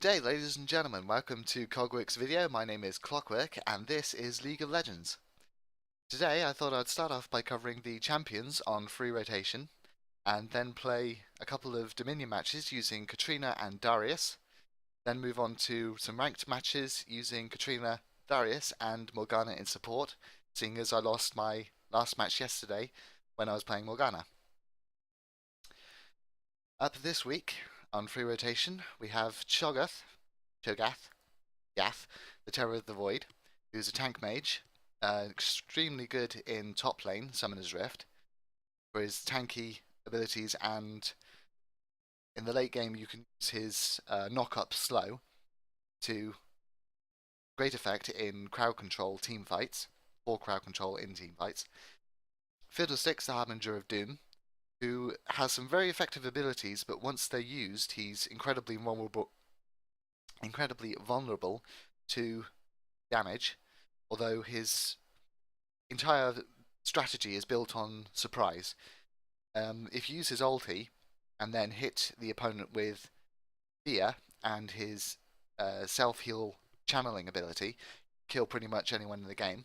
Good day, ladies and gentlemen. Welcome to Kogwerks video. My name is Clockwork, and this is League of Legends. Today, I thought I'd start off by covering the champions on free rotation, and then play a couple of Dominion matches using Katarina and Darius. Then move on to some ranked matches using Katarina, Darius, and Morgana in support, seeing as I lost my last match yesterday when I was playing Morgana. Up this week on free rotation, we have Cho'Gath, Yath, the Terror of the Void, who's a tank mage, extremely good in top lane, Summoner's Rift, for his tanky abilities, and in the late game you can use his knock-up slow to great effect in crowd control team fights, or crowd control in team fights. Fiddlesticks, the Harbinger of Doom, who has some very effective abilities, but once they're used, he's incredibly vulnerable to damage, although his entire strategy is built on surprise. If you use his ulti and then hit the opponent with fear and his self-heal channeling ability, kill pretty much anyone in the game.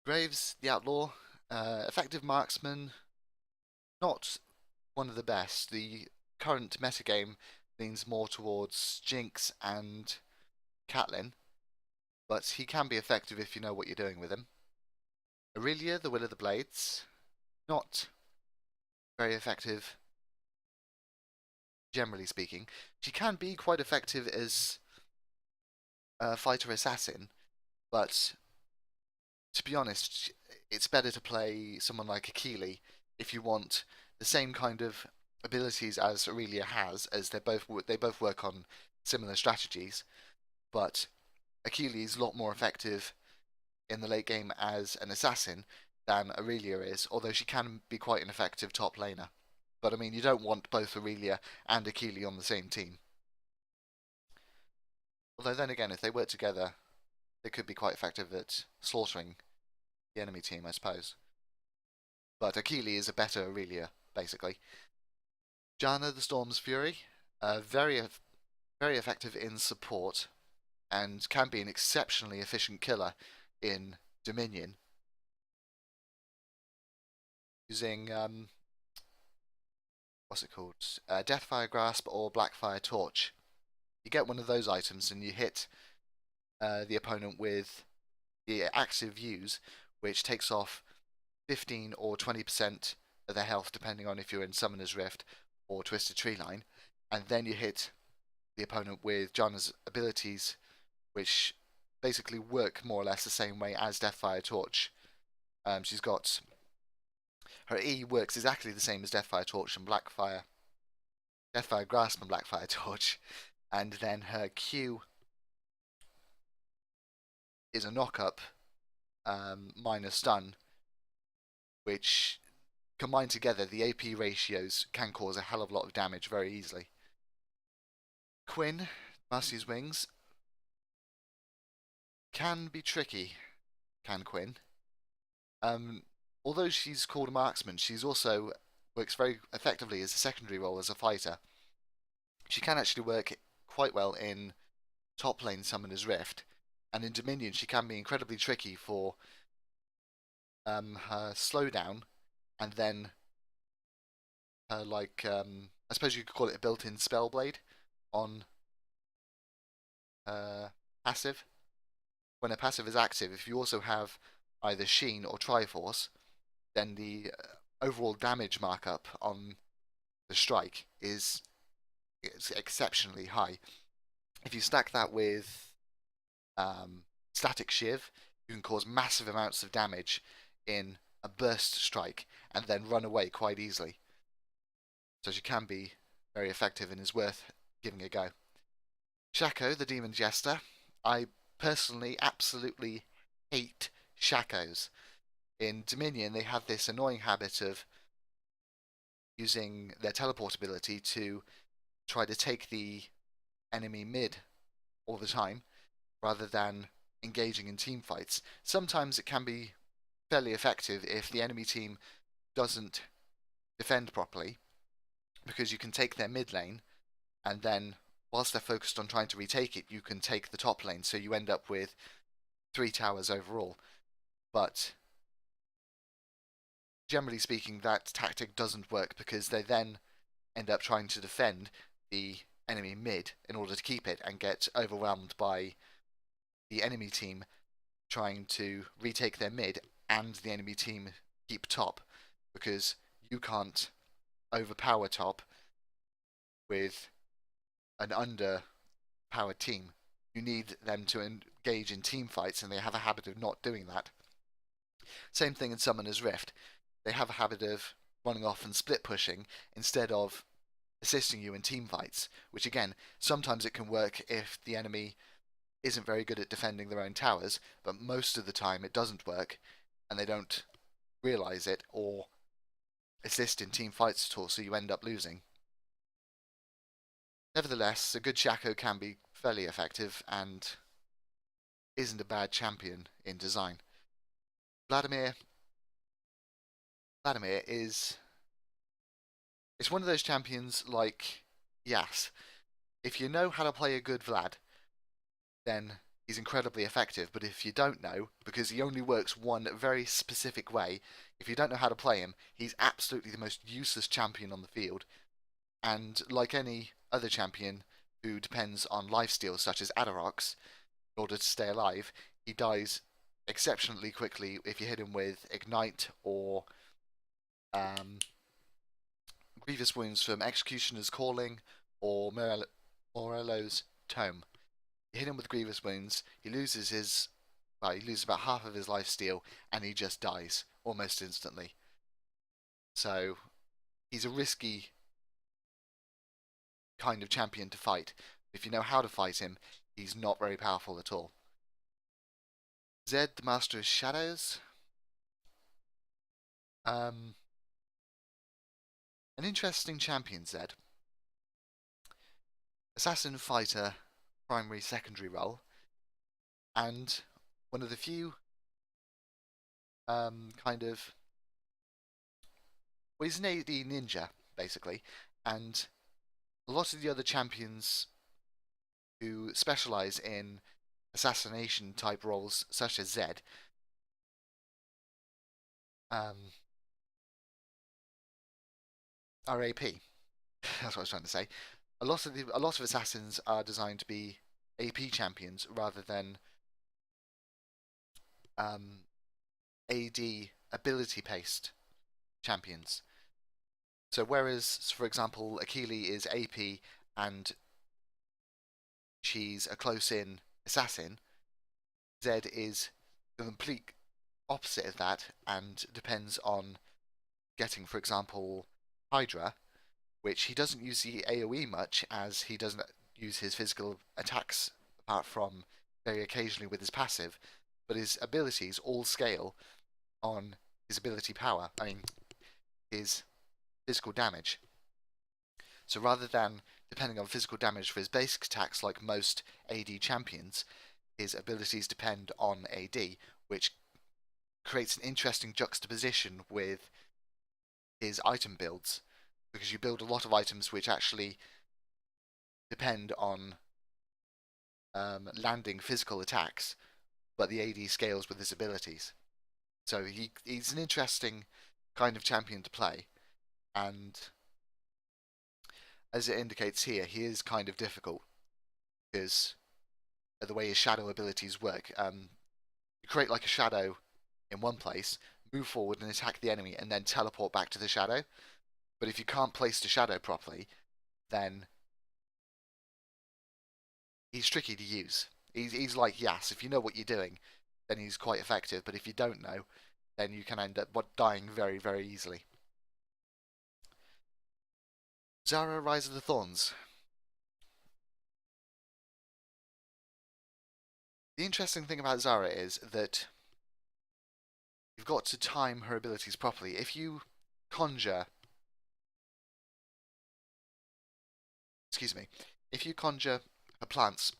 Graves, the Outlaw, effective marksman, not one of the best. The current metagame leans more towards Jinx and Caitlyn, but he can be effective if you know what you're doing with him. Aurelia, the Will of the Blades, not very effective, generally speaking. She can be quite effective as a fighter assassin, but to be honest, it's better to play someone like Akili if you want the same kind of abilities as Aurelia has, as they both work on similar strategies, but Akili is a lot more effective in the late game as an assassin than Aurelia is, although she can be quite an effective top laner. But I mean, you don't want both Aurelia and Akili on the same team. Although then again, if they work together, they could be quite effective at slaughtering the enemy team, I suppose. But Akili is a better Aurelia, basically. Janna, the Storm's Fury, very effective in support, and can be an exceptionally efficient killer in Dominion, using what's it called? Deathfire Grasp or Blackfire Torch. You get one of those items and you hit the opponent with the active use, which takes off 15 or 20% of their health, depending on if you're in Summoner's Rift or Twisted Tree Line, and then you hit the opponent with Janna's abilities, which basically work more or less the same way as Deathfire Torch. She's got her E works exactly the same as Deathfire Torch and Deathfire Grasp and Blackfire Torch, and then her Q is a knock-up minus stun, which combined together, the AP ratios can cause a hell of a lot of damage very easily. Quinn, Marcy's Wings, can be tricky, can Quinn. Although she's called a marksman, she's also works very effectively as a secondary role as a fighter. She can actually work quite well in top lane Summoner's Rift, and in Dominion she can be incredibly tricky for her slowdown, and then her I suppose you could call it a built-in spell blade on passive. When a passive is active, if you also have either Sheen or Triforce, then the overall damage markup on the strike is exceptionally high. If you stack that with Static Shiv, you can cause massive amounts of damage in a burst strike and then run away quite easily. So she can be very effective and is worth giving a go. Shaco, the Demon Jester. I personally absolutely hate Shacos. In Dominion, they have this annoying habit of using their teleport ability to try to take the enemy mid all the time, rather than engaging in team fights. Sometimes it can be fairly effective if the enemy team doesn't defend properly, because you can take their mid lane and then whilst they're focused on trying to retake it, you can take the top lane, so you end up with 3 towers overall. But generally speaking, that tactic doesn't work because they then end up trying to defend the enemy mid in order to keep it and get overwhelmed by the enemy team trying to retake their mid and the enemy team keep top, because you can't overpower top with an underpowered team. You need them to engage in team fights, and they have a habit of not doing that. Same thing in Summoner's Rift. They have a habit of running off and split pushing instead of assisting you in team fights, which again, sometimes it can work if the enemy isn't very good at defending their own towers, but most of the time it doesn't work, and they don't realise it or assist in team fights at all, so you end up losing. Nevertheless, a good Shaco can be fairly effective and isn't a bad champion in design. Vladimir is... it's one of those champions like Yas. If you know how to play a good Vlad, then he's incredibly effective, but if you don't know, because he only works one very specific way, if you don't know how to play him, he's absolutely the most useless champion on the field. And like any other champion who depends on lifesteals such as Adarox in order to stay alive, he dies exceptionally quickly if you hit him with Ignite or Grievous Wounds from Executioner's Calling or Morello's Tome. You hit him with Grievous Wounds, he loses about half of his lifesteal, and he just dies almost instantly. So he's a risky kind of champion to fight. If you know how to fight him, he's not very powerful at all. Zed, the Master of Shadows. An interesting champion, Zed. Assassin fighter, primary secondary role, and one of the few kind of... well, he's an AD ninja, basically, and a lot of the other champions who specialize in assassination type roles, such as Zed, are AP. That's what I was trying to say. A lot of assassins are designed to be AP champions rather than AD ability based champions. So whereas, for example, Akili is AP and she's a close-in assassin, Zed is the complete opposite of that and depends on getting, for example, Hydra, which he doesn't use the AoE much, as he doesn't use his physical attacks apart from very occasionally with his passive, but his abilities all scale on his ability power. I mean, his physical damage. So rather than depending on physical damage for his basic attacks like most AD champions, his abilities depend on AD, which creates an interesting juxtaposition with his item builds, because you build a lot of items which actually depend on landing physical attacks, but the AD scales with his abilities. So he's an interesting kind of champion to play, and as it indicates here, he is kind of difficult because of the way his shadow abilities work. You create like a shadow in one place, move forward and attack the enemy, and then teleport back to the shadow. But if you can't place the shadow properly, then he's tricky to use. He's like Yas. If you know what you're doing, then he's quite effective. But if you don't know, then you can end up dying very, very easily. Zara, Rise of the Thorns. The interesting thing about Zara is that you've got to time her abilities properly. If you conjure... excuse me. If you conjure her plants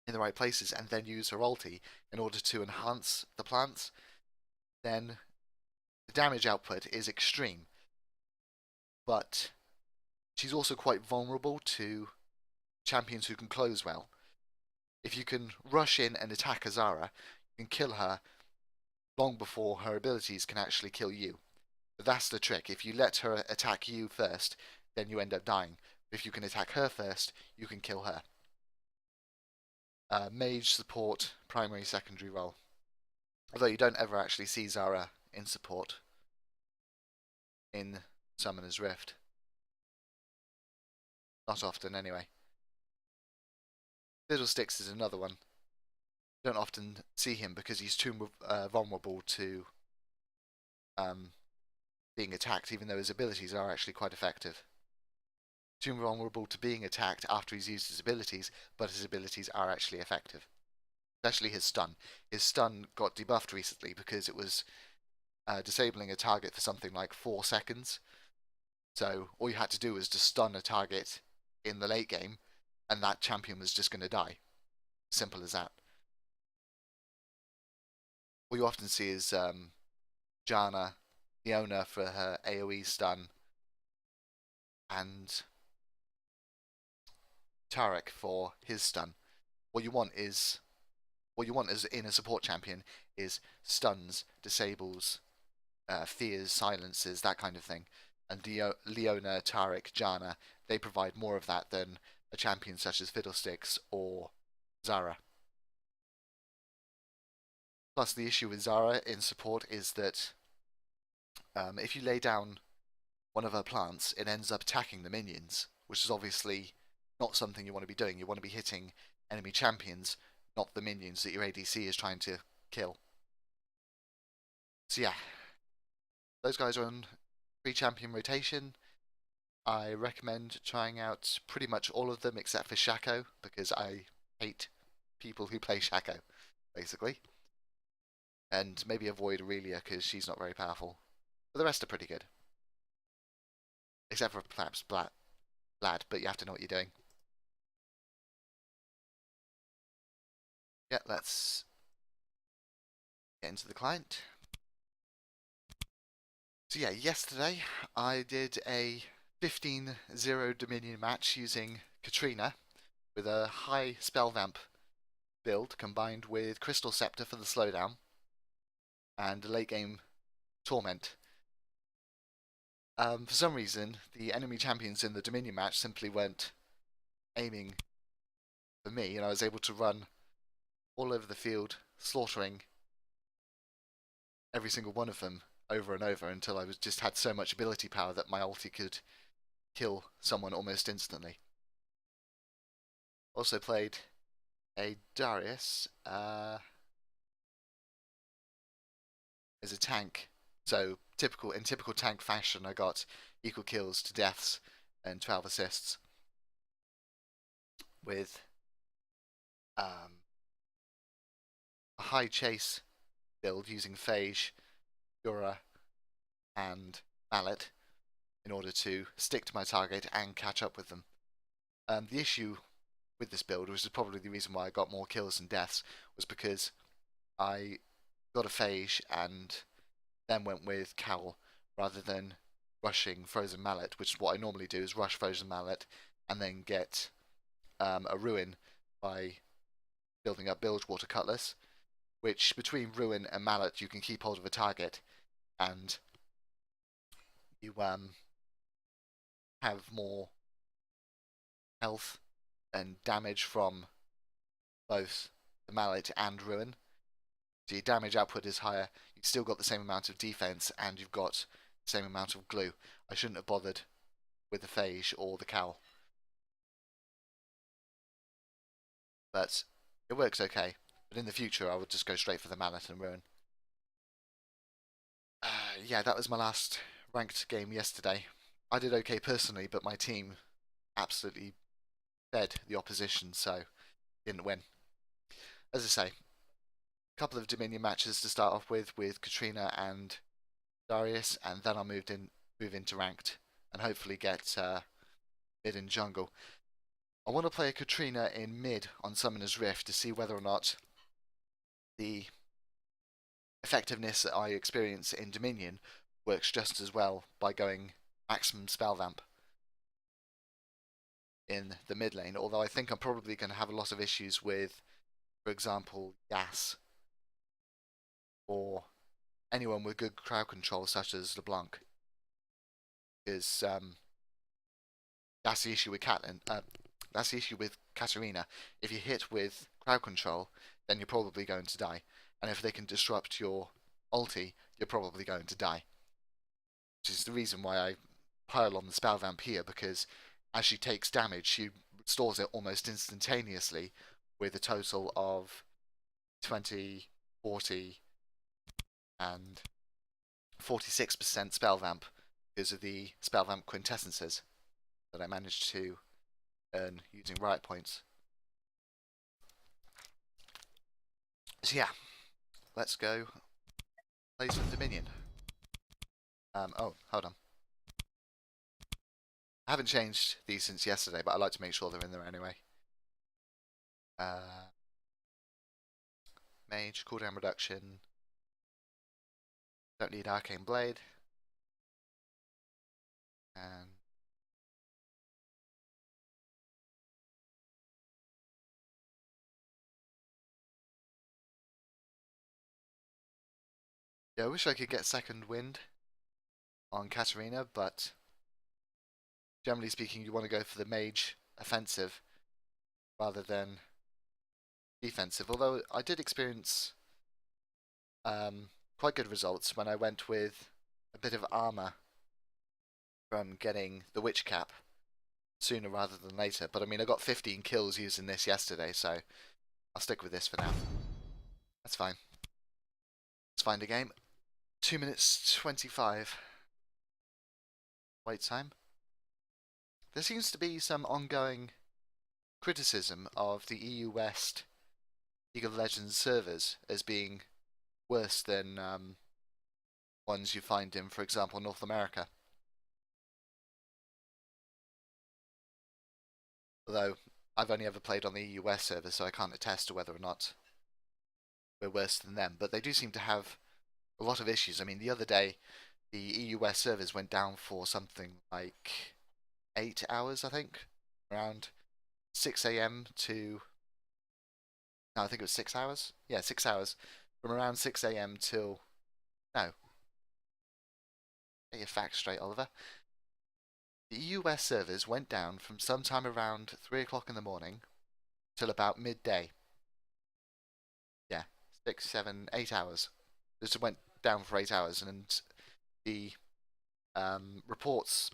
in the right places and then use her ulti in order to enhance the plants, then the damage output is extreme. But she's also quite vulnerable to champions who can close well. If you can rush in and attack Azara, you can kill her long before her abilities can actually kill you. But that's the trick. If you let her attack you first, then you end up dying. If you can attack her first, you can kill her. Mage support, primary, secondary role. Although you don't ever actually see Zara in support in Summoner's Rift. Not often, anyway. Fiddlesticks is another one. You don't often see him because he's too vulnerable to being attacked, even though his abilities are actually quite effective. Too vulnerable to being attacked after he's used his abilities, but his abilities are actually effective. Especially his stun. His stun got debuffed recently because it was disabling a target for something like 4 seconds. So all you had to do was to stun a target in the late game, and that champion was just going to die. Simple as that. What you often see is Janna, Leona for her AoE stun, and Tarek for his stun. What you want is in a support champion is stuns, disables, fears, silences, that kind of thing. And Leona, Tarek, Janna, they provide more of that than a champion such as Fiddlesticks or Zara. Plus, the issue with Zara in support is that if you lay down one of her plants, it ends up attacking the minions, which is obviously not something you want to be doing. You want to be hitting enemy champions, not the minions that your ADC is trying to kill. So yeah, those guys are on free champion rotation. I recommend trying out pretty much all of them except for Shaco, because I hate people who play Shaco, basically. And maybe avoid Aurelia because she's not very powerful. But the rest are pretty good. Except for perhaps Blad, but you have to know what you're doing. Yeah, let's get into the client. So yeah, yesterday I did a 15-0 Dominion match using Katarina with a high spell vamp build combined with Crystal Scepter for the slowdown and a late game Torment. For some reason, the enemy champions in the Dominion match simply weren't aiming for me, and I was able to run all over the field, slaughtering every single one of them over and over until I just had so much ability power that my ulti could kill someone almost instantly. Also played a Darius as a tank. So in typical tank fashion, I got equal kills to deaths and 12 assists with a high chase build using Phage, Yura, and Mallet in order to stick to my target and catch up with them. The issue with this build, which is probably the reason why I got more kills and deaths, was because I got a Phage and then went with Cowl rather than rushing Frozen Mallet, which is what I normally do, is rush Frozen Mallet and then get a Ruin by building up Bilgewater Cutlass, which between Ruin and Mallet you can keep hold of a target and you have more health and damage from both the Mallet and Ruin. So your damage output is higher, you've still got the same amount of defense, and you've got the same amount of glue. I shouldn't have bothered with the Phage or the Cowl. But it works okay. But in the future, I would just go straight for the Mallet and Ruin. Yeah, that was my last ranked game yesterday. I did okay personally, but my team absolutely fed the opposition, so didn't win. As I say, a couple of Dominion matches to start off with Katarina and Darius, and then I'll move into ranked and hopefully get mid and jungle. I want to play a Katarina in mid on Summoner's Rift to see whether or not the effectiveness that I experience in Dominion works just as well by going maximum spell vamp. in the mid lane, although I think I'm probably going to have a lot of issues with, for example, Gas, or anyone with good crowd control such as LeBlanc, because that's the issue with that's the issue with Katarina. If you hit with crowd control, then you're probably going to die, and if they can disrupt your ulti, you're probably going to die. Which is the reason why I pile on the spell vamp here, because as she takes damage, she restores it almost instantaneously with a total of 20, 40, and 46% spell vamp because of the spell vamp quintessences that I managed to earn using riot points. So yeah, let's go play some Dominion. Oh, hold on. I haven't changed these since yesterday, but I like to make sure they're in there anyway. Mage, cooldown reduction. Don't need Arcane Blade. And yeah, I wish I could get second wind on Katarina, but generally speaking, you want to go for the Mage offensive rather than defensive. Although I did experience quite good results when I went with a bit of armor from getting the Witch Cap sooner rather than later. But I mean, I got 15 kills using this yesterday, so I'll stick with this for now. That's fine. Let's find a game. 2 minutes 25 wait time. There seems to be some ongoing criticism of the EU West League of Legends servers as being worse than ones you find in, for example, North America. Although I've only ever played on the EU West server, so I can't attest to whether or not we're worse than them. But they do seem to have a lot of issues. I mean, the other day, the EU West servers went down for something like 8 hours, I think, around 6 a.m. to... No, I think it was 6 hours. Yeah, 6 hours. From around 6 a.m. till... No. Get your facts straight, Oliver. The US servers went down from sometime around 3 o'clock in the morning till about midday. Yeah, 6, 7, 8 hours. Just went down for 8 hours, and the reports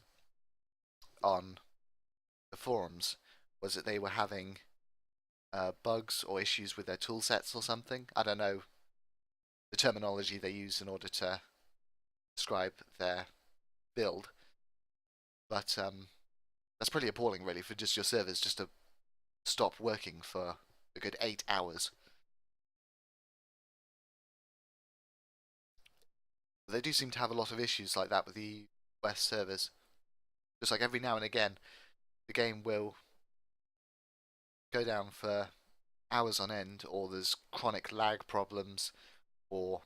on the forums was that they were having bugs or issues with their tool sets or something. I don't know the terminology they use in order to describe their build, but that's pretty appalling, really, for just your servers just to stop working for a good 8 hours. They do seem to have a lot of issues like that with the West servers. Just like every now and again, the game will go down for hours on end, or there's chronic lag problems, or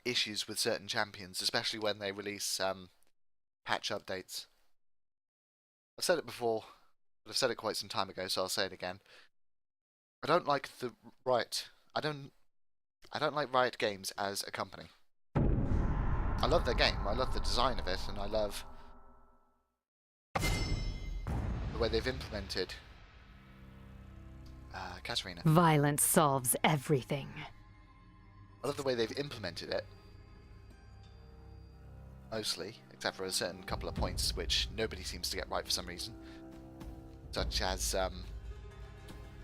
issues with certain champions, especially when they release patch updates. I've said it before, but I've said it quite some time ago, so I'll say it again. I don't like the Riot. I don't like Riot Games as a company. I love their game. I love the design of it, and I love the way they've implemented Katarina. Violence solves everything. I love the way they've implemented it, mostly, except for a certain couple of points which nobody seems to get right for some reason, such as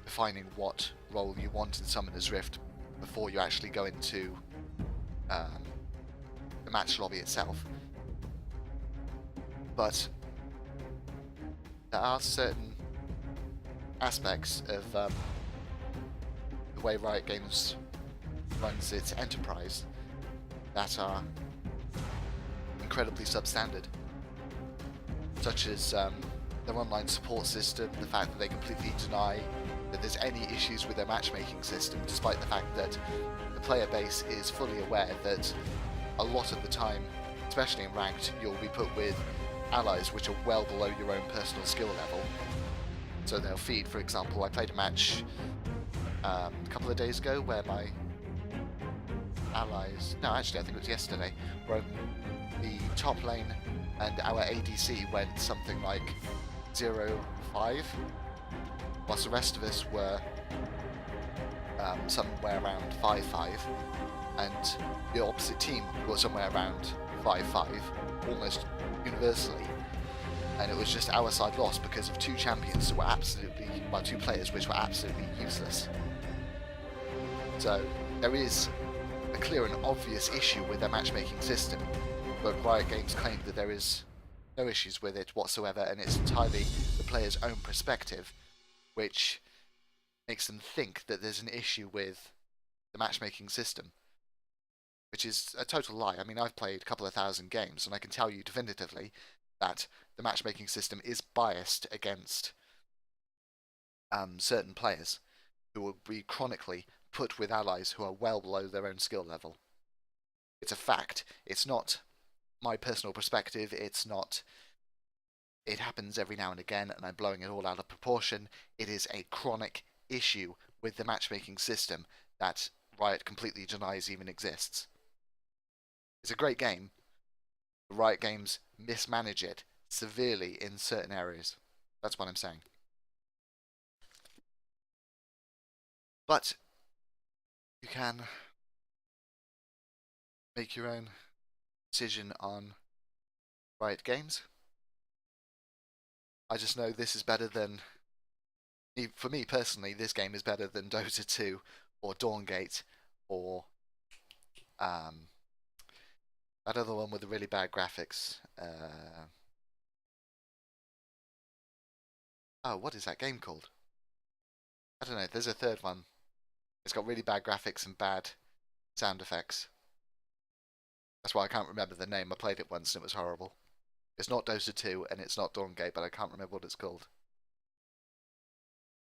defining what role you want in Summoner's Rift before you actually go into the match lobby itself. But there are certain aspects of the way Riot Games runs its enterprise that are incredibly substandard, such as their online support system, the fact that they completely deny that there's any issues with their matchmaking system, despite the fact that the player base is fully aware that a lot of the time, especially in ranked, you'll be put with allies which are well below your own personal skill level, So they'll feed, for example, I played a match a couple of days ago where my allies, no actually I think it was yesterday, where the top lane and our ADC went something like 0-5, whilst the rest of us were somewhere around 5-5, and the opposite team was somewhere around 5-5, almost universally, and it was just our side lost because of two champions that were absolutely, well, two players which were absolutely useless. So there is a clear and obvious issue with their matchmaking system, but Riot Games claim that there is no issues with it whatsoever, and it's entirely the player's own perspective, which makes them think that there's an issue with the matchmaking system, which is a total lie. I mean, I've played a couple of thousand games, and I can tell you definitively that the matchmaking system is biased against certain players who will be chronically put with allies who are well below their own skill level. It's a fact. It's not my personal perspective. It's not, it happens every now and again and I'm blowing it all out of proportion. It is a chronic issue with the matchmaking system that Riot completely denies even exists. It's a great game. Riot Games mismanage it severely in certain areas. That's what I'm saying. But you can make your own decision on Riot Games. I just know this is better than, for me personally, this game is better than Dota 2 or Dawngate or that other one with the really bad graphics. Oh, what is that game called? I don't know, there's a third one. It's got really bad graphics and bad sound effects. That's why I can't remember the name. I played it once and it was horrible. It's not Dota 2 and it's not Dawngate, but I can't remember what it's called.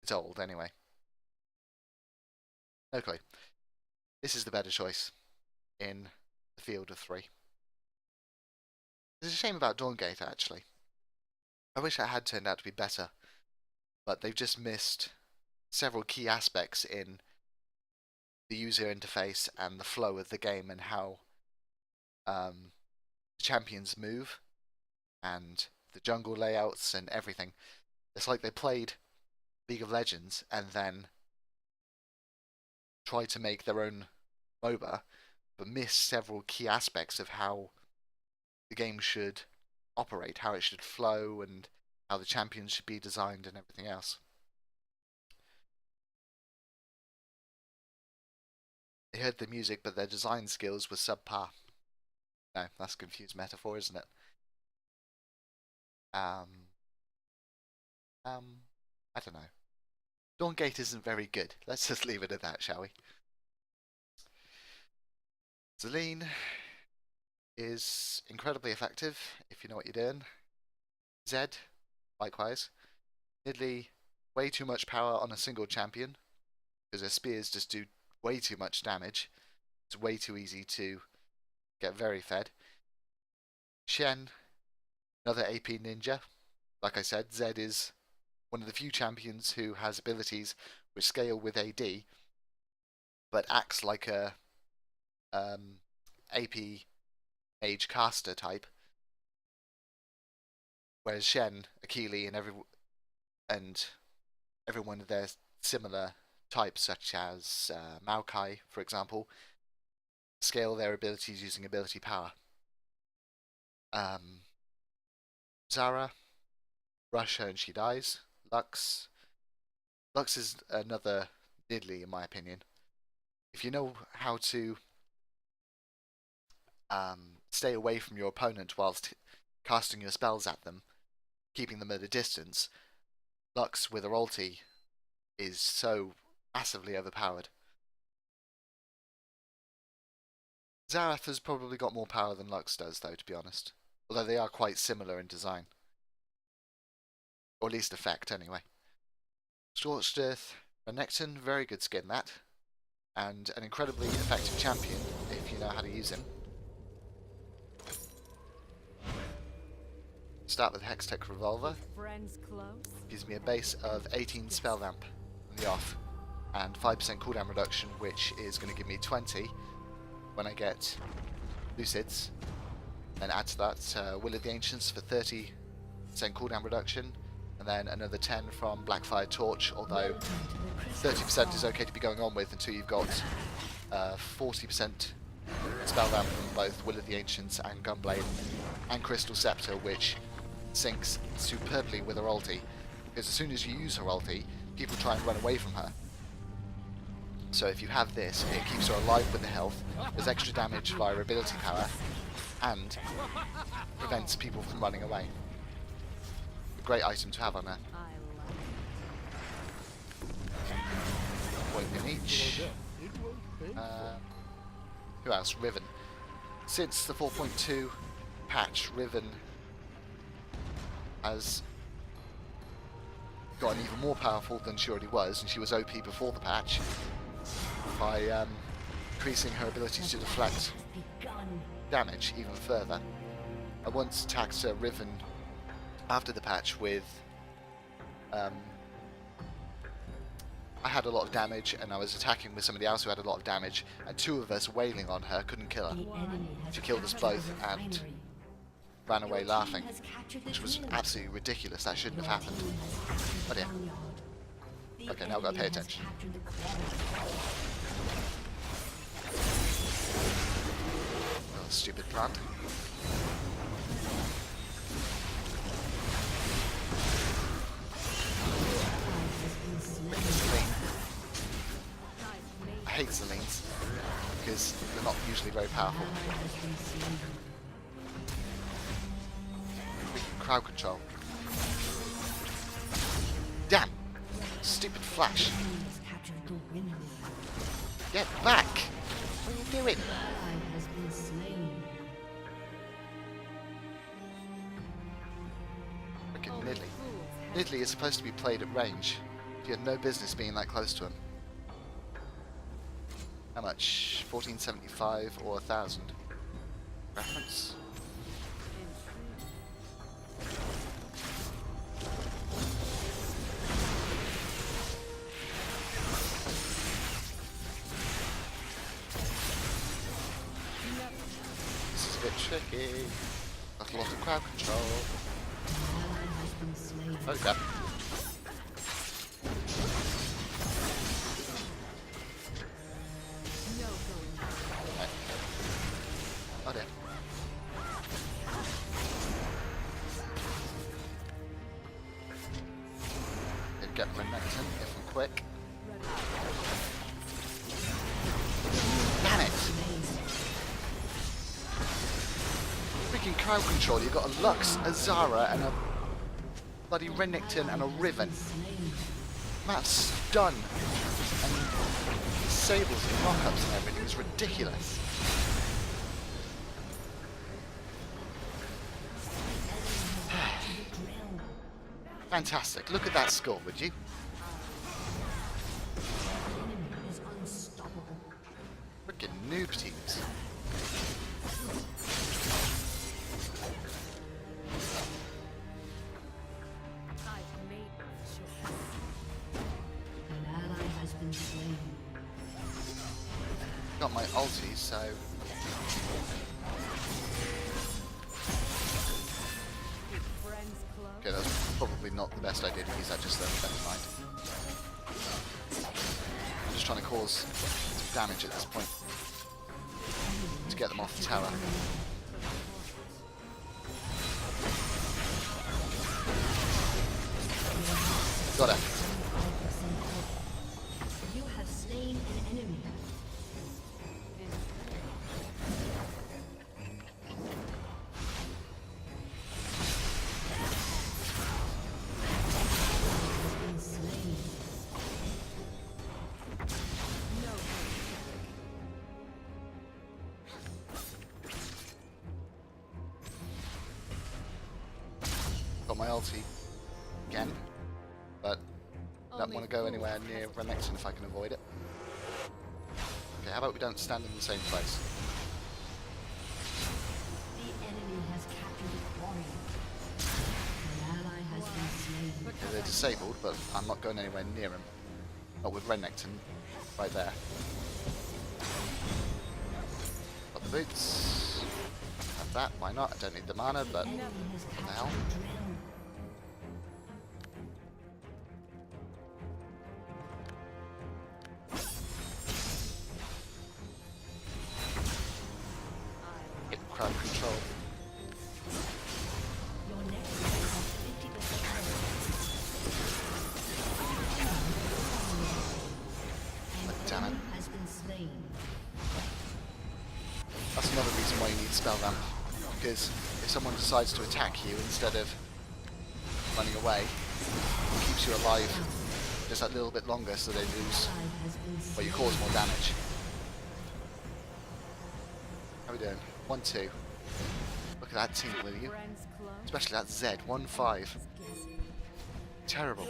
It's old anyway. Okay. This is the better choice in the field of three. It's a shame about Dawngate, actually. I wish it had turned out to be better, but they've just missed several key aspects in the user interface and the flow of the game and how the champions move and the jungle layouts and everything. It's like they played League of Legends and then tried to make their own MOBA, but missed several key aspects of how the game should operate, how it should flow, and how the champions should be designed and everything else. They heard the music, but their design skills were subpar. No, that's a confused metaphor, isn't it? I don't know. Dawngate isn't very good. Let's just leave it at that, shall we? Zelene is incredibly effective if you know what you're doing. Zed, likewise. Nidalee, way too much power on a single champion, because her spears just do way too much damage. It's way too easy to get very fed. Shen, another AP ninja. Like I said, Zed is one of the few champions who has abilities which scale with AD, but acts like a AP Mage caster type, whereas Shen, Akili, and everyone of their similar types, such as Maokai, for example, scale their abilities using ability power. Zara, rush her and she dies. Lux is another Nidalee in my opinion. If you know how to stay away from your opponent whilst casting your spells at them, keeping them at a distance, Lux with her ulti is so massively overpowered. Xerath has probably got more power than Lux does, though, to be honest. Although they are quite similar in design. Or at least effect, anyway. Scorched Earth, Renekton, very good skin, that. And an incredibly effective champion, if you know how to use him. Start with Hextech Revolver. Friends close. Gives me a base of 18 spell ramp on the off, and 5% cooldown reduction, which is going to give me 20 when I get Lucids. Then add to that Will of the Ancients for 30% cooldown reduction, and then another 10 from Blackfire Torch, although 30% is okay to be going on with until you've got 40% spell ramp from both Will of the Ancients and Gunblade, and Crystal Scepter, which syncs superbly with her ulti, because as soon as you use her ulti, people try and run away from her. So if you have this, it keeps her alive with the health, does extra damage via ability power, and prevents people from running away. A great item to have on her. Point in each. Who else? Riven. Since the 4.2 patch, Riven has gotten even more powerful than she already was, and she was OP before the patch, by increasing her ability to deflect damage even further. I once attacked Riven after the patch with I had a lot of damage, and I was attacking with somebody else who had a lot of damage, and two of us wailing on her couldn't kill her. She killed us both and ran away laughing, which was absolutely ridiculous. That shouldn't have happened. But yeah. Okay, now I've got to pay attention. Oh, stupid plant. I hate Selines because they're not usually very powerful. Crowd control. Damn! Stupid flash. Get back! What are you doing? Frickin' Nidley. Nidley is supposed to be played at range. You had no business being that close to him. How much? 1475 or 1000? Reference? This is a bit tricky. Got a lot of crowd control. Oh crap. Oh dear. They'd get momentum if I'm quick. Damn it! Freaking crowd control, you've got a Lux, a Zara, and a bloody Renekton and a Riven. That's done. And disables and mock-ups and everything is ridiculous. Fantastic. Look at that score, would you? Freaking noob teams. Got my ulti, so okay, that's probably not the best idea to use that just then, never mind. I'm just trying to cause some damage at this point to get them off the tower. Got it. You have slain an enemy. Got my ulti again, but don't want to go anywhere near Renekton if I can avoid it. Okay, how about we don't stand in the same place? The enemy has captured the warrior. Yeah, they're disabled, but I'm not going anywhere near him. Not with Renekton right there. Got the boots. Have that, why not? I don't need the mana, but what the hell? Hit crowd control. Damn it. That's another reason why you need spell ramp. Because if someone decides to attack you instead of running away, it keeps you alive just that little bit longer so they lose, or you cause more damage. How are we doing? 1-2. Look at that team, will you? Especially that Z, 1-5. Terrible.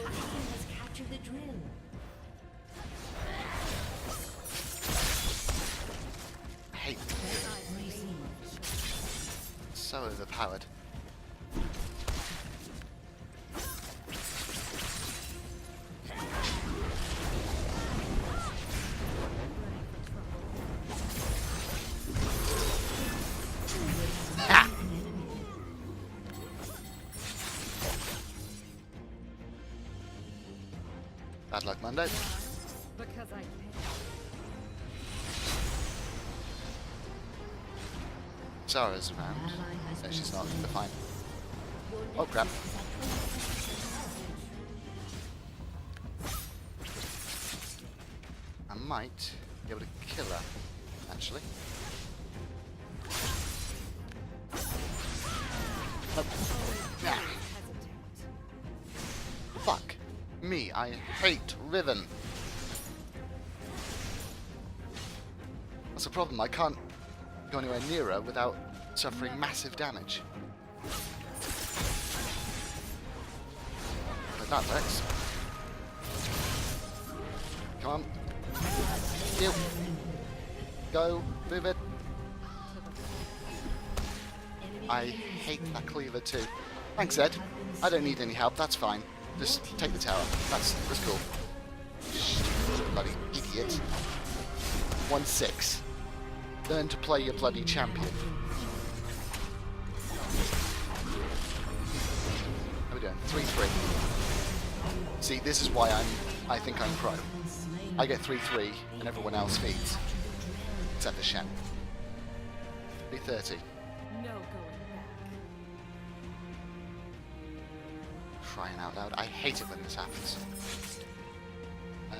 I hate it. So overpowered. Ah! Bad luck Monday. Because I can. Zara's around. No, she's not. They're fine. Oh crap. I might be able to kill her, actually. Nope. Ah. Fuck me, I hate Riven. That's the problem, I can't go anywhere near her without suffering massive damage. Like that, Rex. Come on. Heal. Go. Move it. I hate that cleaver too. Thanks, Ed. I don't need any help, that's fine. Just take the tower. That's cool. Stupid bloody idiot. 1-6. Learn to play your bloody champion. How are we doing? 3-3. See, this is why I think I'm pro. I get 3-3 and everyone else feeds. Except for Shen. 3-30. No going back. Crying out loud. I hate it when this happens. I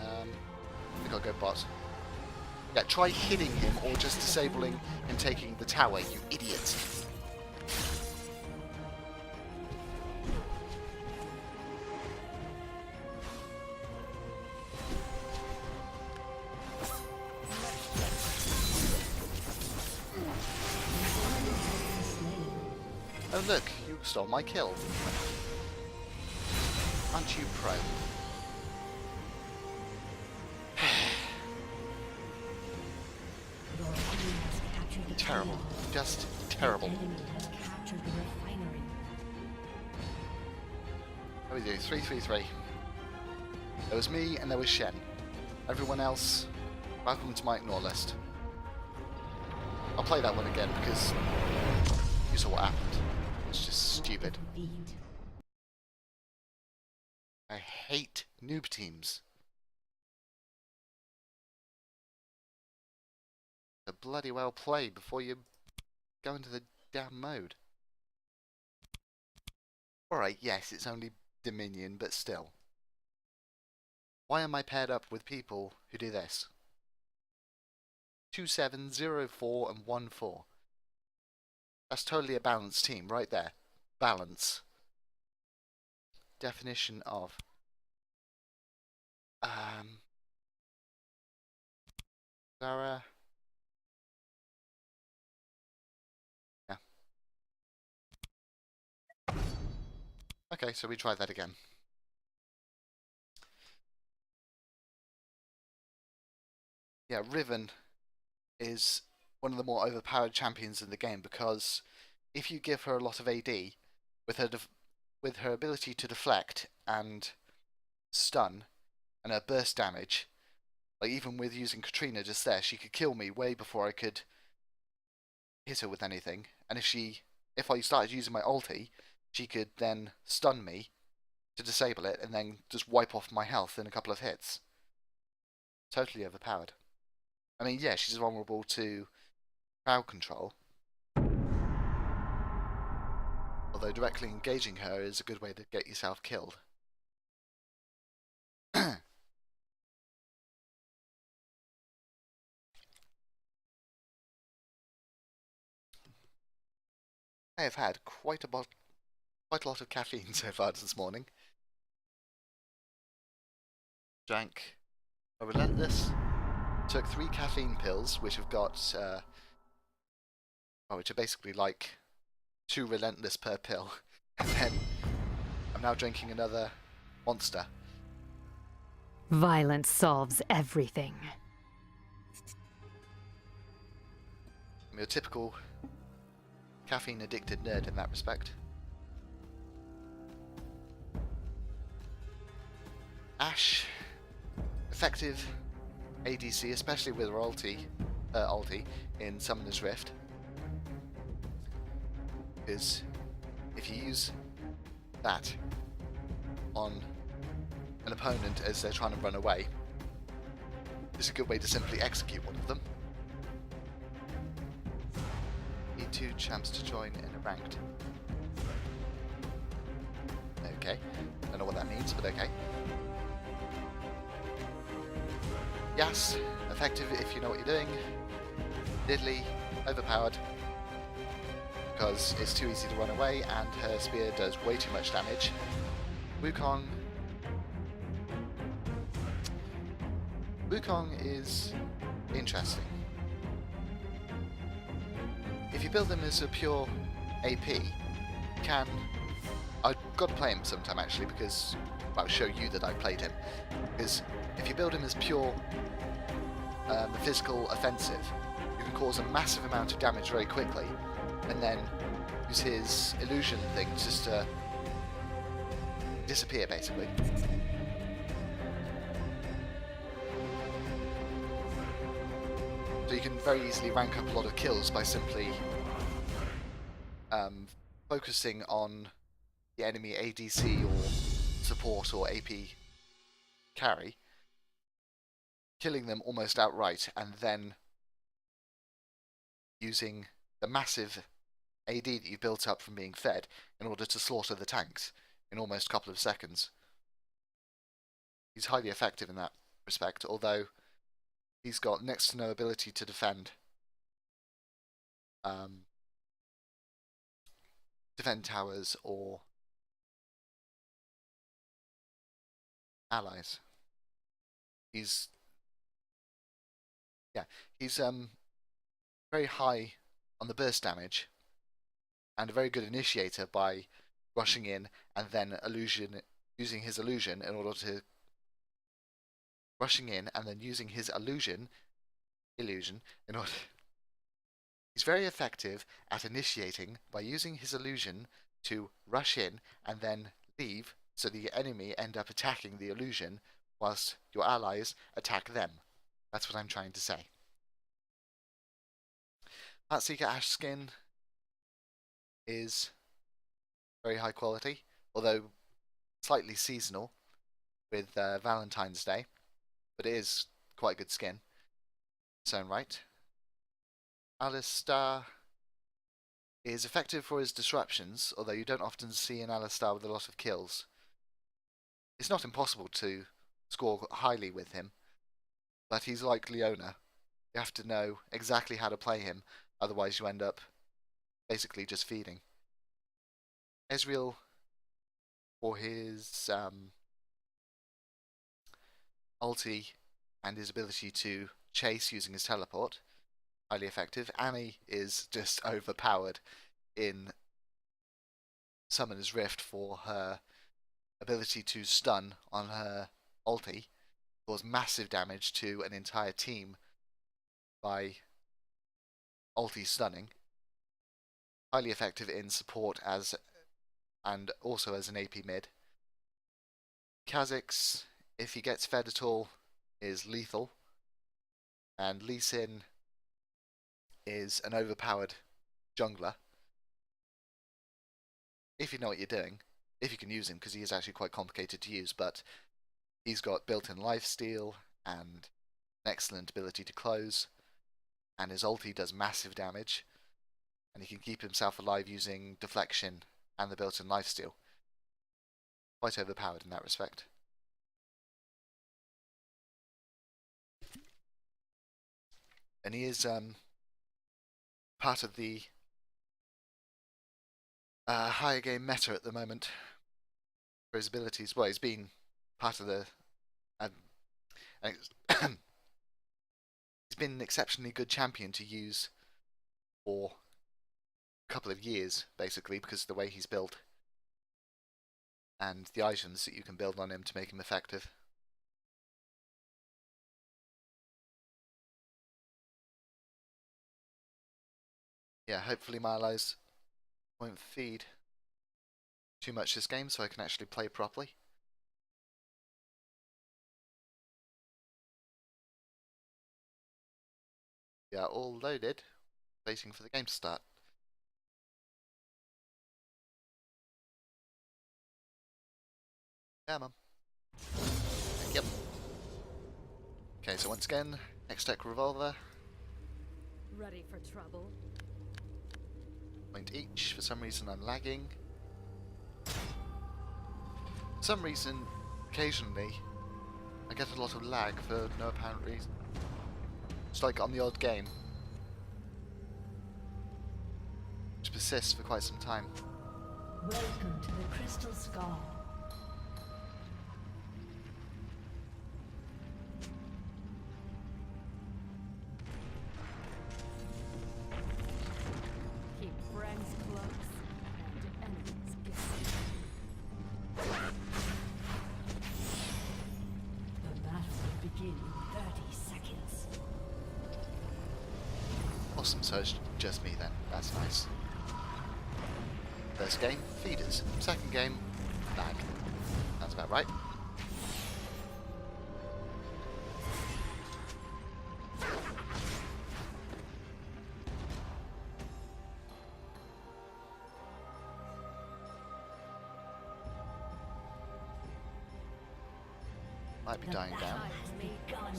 think I'll go bot. Yeah, try hitting him or just disabling and taking the tower, you idiot. Oh look, you stole my kill. Aren't you pro? Terrible. Just terrible. What do we do? 3-3-3. There was me and there was Shen. Everyone else, welcome to my ignore list. I'll play that one again because you saw what happened. It's just stupid. I hate noob teams. To bloody well play before you go into the damn mode. Alright, yes, it's only Dominion, but still. Why am I paired up with people who do this? 2-7, 0-4, and 1-4. That's totally a balanced team, right there. Balance. Definition of... Zara... Yeah. Okay, so we try that again. Yeah, Riven is one of the more overpowered champions in the game because if you give her a lot of AD with with her ability to deflect and stun and her burst damage, like even with using Katarina just there, she could kill me way before I could hit her with anything. And if I started using my ulti, she could then stun me to disable it and then just wipe off my health in a couple of hits. Totally overpowered. I mean, yeah, she's vulnerable to crowd control, although directly engaging her is a good way to get yourself killed. I have had quite a lot of caffeine so far this morning. Drank a Relentless, took 3 caffeine pills, which have got, which are basically like 2 Relentless per pill, and then I'm now drinking another Monster. Violence solves everything. I'm your typical caffeine addicted nerd in that respect. Ashe, effective ADC, especially with her ulti in Summoner's Rift, because if you use that on an opponent as they're trying to run away, it's a good way to simply execute one of them. Need 2 champs to join in a ranked. Okay, don't know what that means, but okay. Yes, effective if you know what you're doing. Diddly, overpowered, because it's too easy to run away and her spear does way too much damage. Wukong is interesting. If you build him as a pure AP, I've got to play him sometime actually, because I'll show you that I played him. Because if you build him as pure physical offensive, you can cause a massive amount of damage very quickly, and then use his illusion thing just to disappear basically. So you can very easily rank up a lot of kills by simply focusing on the enemy ADC or support or AP carry, killing them almost outright, and then using the massive AD that you've built up from being fed in order to slaughter the tanks in almost a couple of seconds. He's highly effective in that respect, although he's got next to no ability to defend towers or allies. He's very high on the burst damage and a very good initiator by rushing in and then using his illusion in order to in order. He's very effective at initiating by using his illusion to rush in and then leave, so the enemy end up attacking the illusion whilst your allies attack them. That's what I'm trying to say. Heartseeker Ashe skin is very high quality, although slightly seasonal with Valentine's Day, but it is quite good skin in its own right. Alistar is effective for his disruptions, although you don't often see an Alistar with a lot of kills. It's not impossible to score highly with him, but he's like Leona. You have to know exactly how to play him, otherwise you end up basically just feeding. Ezreal, for his ulti and his ability to chase using his teleport, highly effective. Annie is just overpowered in Summoner's Rift for her ability to stun on her ulti, cause massive damage to an entire team by ulti stunning. Highly effective in support as and also as an AP mid. Kha'Zix, if he gets fed at all, is lethal, and Lee Sin is an overpowered jungler. If you know what you're doing, if you can use him, because he is actually quite complicated to use, but he's got built-in lifesteal and an excellent ability to close, and his ulti does massive damage, and he can keep himself alive using deflection and the built-in lifesteal. Quite overpowered in that respect. And he is part of the higher game meta at the moment for his abilities. Well, he's been part of the he's been an exceptionally good champion to use for a couple of years, basically, because of the way he's built and the items that you can build on him to make him effective. Yeah, hopefully my allies won't feed too much this game so I can actually play properly. Yeah, all loaded, waiting for the game to start. Yeah, mum. Yep. Okay, so once again, X-Tech Revolver. Ready for trouble? Point each. For some reason I'm lagging. For some reason, occasionally, I get a lot of lag for no apparent reason. It's like on the odd game, which persists for quite some time. Welcome to the Crystal Skull. Keep friends close and enemies distant. The battle will begin in 30 seconds. Awesome, so it's just me then. That's nice. First game, feeders. Second game, lag. That's about right. Might be dying down. Battle has begun.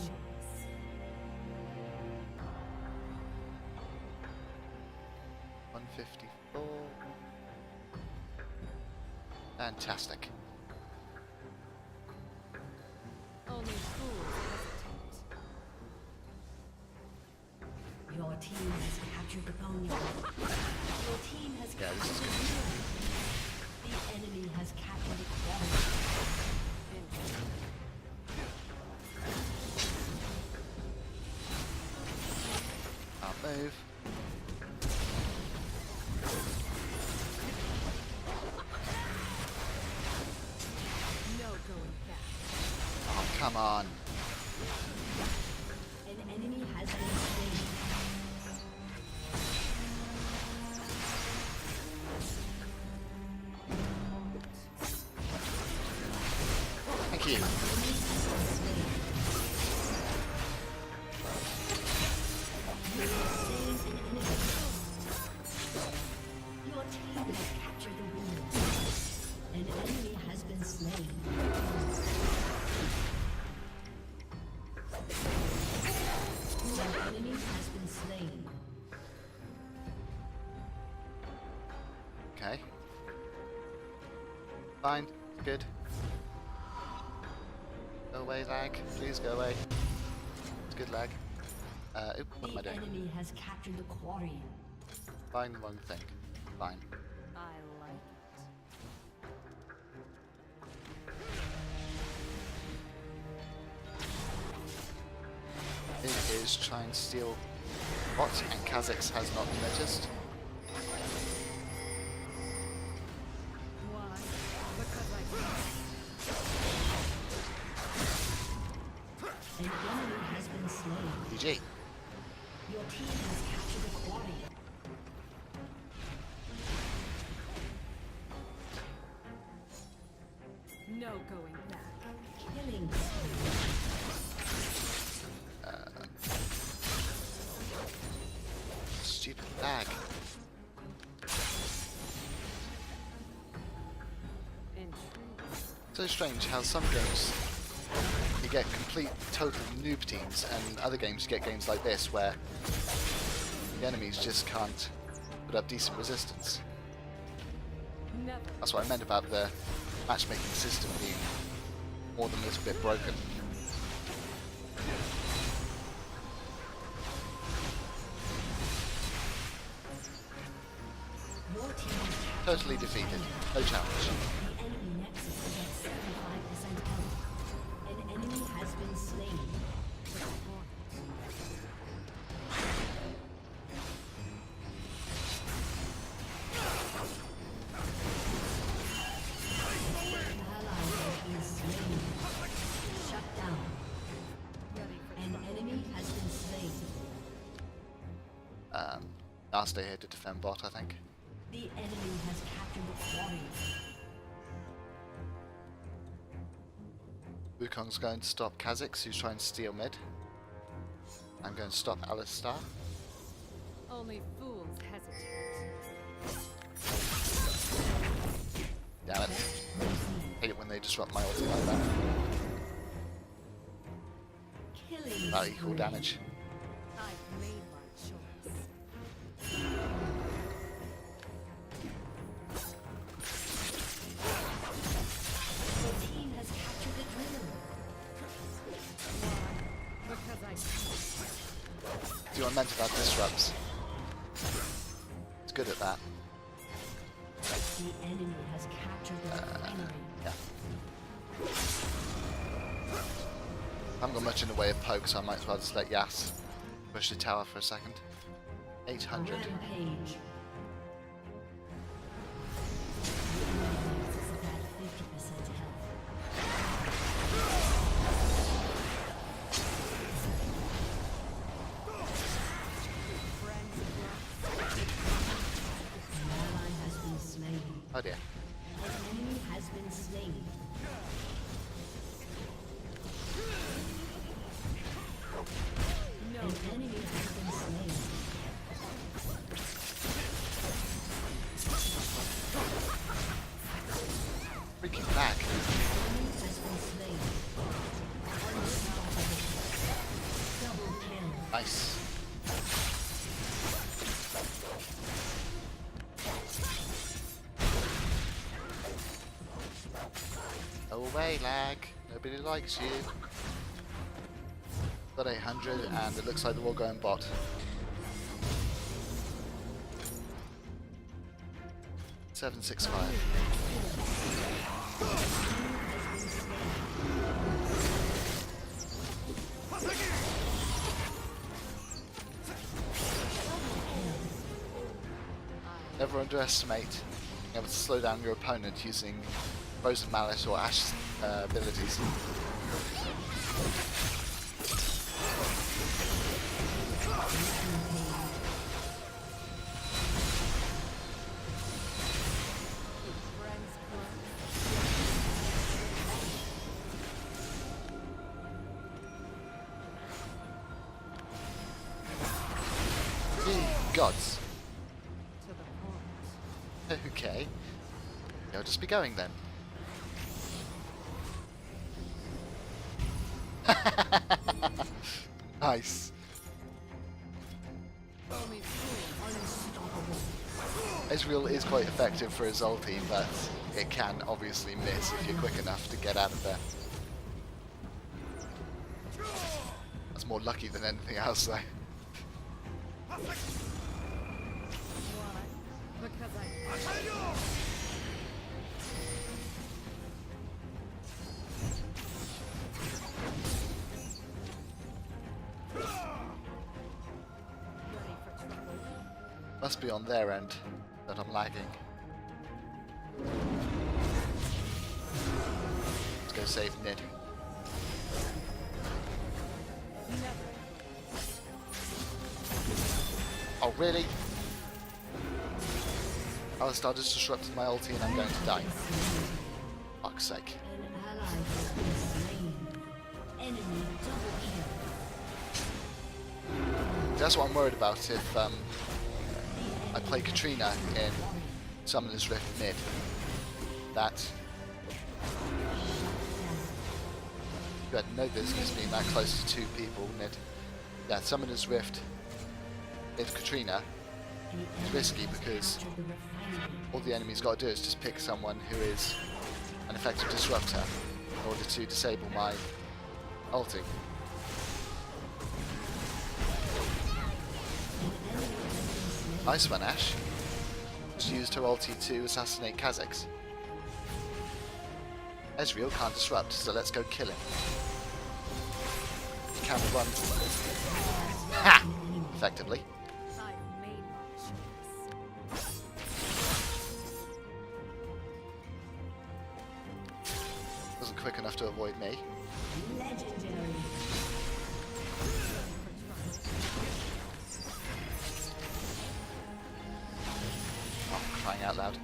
$154. Fantastic. Only fools hesitate. Your team has captured the pony. Your team has Yeah, this is captured good. the enemy has captured the quality. Can't move. No going back. Oh, come on. An enemy has been slain. Thank you. Your team has captured the win. An enemy has been slain. An enemy has been slain. Okay. Fine. Good. Go away, lag. Please go away. It's good lag. Oop, what am I The doing? enemy has captured the quarry. Fine, the wrong thing. Fine. I like it. It is trying to steal bot, and Kha'Zix has not noticed. Why? Because I can. An enemy has been slain. GG. Your team has captured the quarry. No going back. Killing. Stupid lag. Intriguing. So strange how some games you get complete total noob teams, and other games you get games like this where the enemies just can't put up decent resistance. Never. That's what I meant about the matchmaking system being more than a little bit broken. Your team has Totally defeated. No challenge. the enemy nexus is at 75% health. An enemy has been slain. An ally has been slain. Shut down. Ready for An trouble. enemy has been slain. Last day here to defend bot, I think. The enemy has captured the quarry. Wukong's going to stop Kha'Zix, who's trying to steal mid. I'm going to stop Alistar. Only fools hesitate. Damn it. Hate it when they disrupt my ulti like that. Killing That equal spree. damage. I've made my choice. The team has captured the drill. Because I Do I meant about disrupts? It's good at that. The enemy has captured the refinery. Yeah. I haven't got much in the way of poke, so I might as well just let Yas push the tower for a second. 800. Rampage. This is at 50% health. An ally has been slain. Oh dear. An enemy has been slain. no. An enemy has been slain. Freaking lag. Enemy has been slain. Unstoppable. Double kill. Nice. Go away, lag. Nobody likes you. Got 800, and it looks like they're all going bot. $765. Never underestimate being able to slow down your opponent using Frozen Mallet or Ash abilities. Friends close. Ye gods. To the point. Okay. I'll just be going then. Nice. Only fools Unstoppable. Ezreal is quite effective for his ulti, but it can obviously miss if you're quick enough to get out of there. That's more lucky than anything else, though. Why? Because I ready for trouble. Must be on their end that I'm lagging. Let's go save Nid. Never. Oh, really? Alistar just disrupted my ulti and I'm going to die. Fuck's sake. An has been slain. Enemy double kill. That's what I'm worried about if I play Katarina in Summoner's Rift mid. That you had no business being that close to 2 people mid. Yeah, Summoner's Rift with Katarina is risky because all the enemy's got to do is just pick someone who is an effective disruptor in order to disable my ulti. Nice one, Ash. Just used her ulti to assassinate Kogwerks. Ezreal can't disrupt, so let's go kill him. He can run. Ha! Effectively. I made my choice. Wasn't quick enough to avoid me. Legendary. Oh, crying out loud.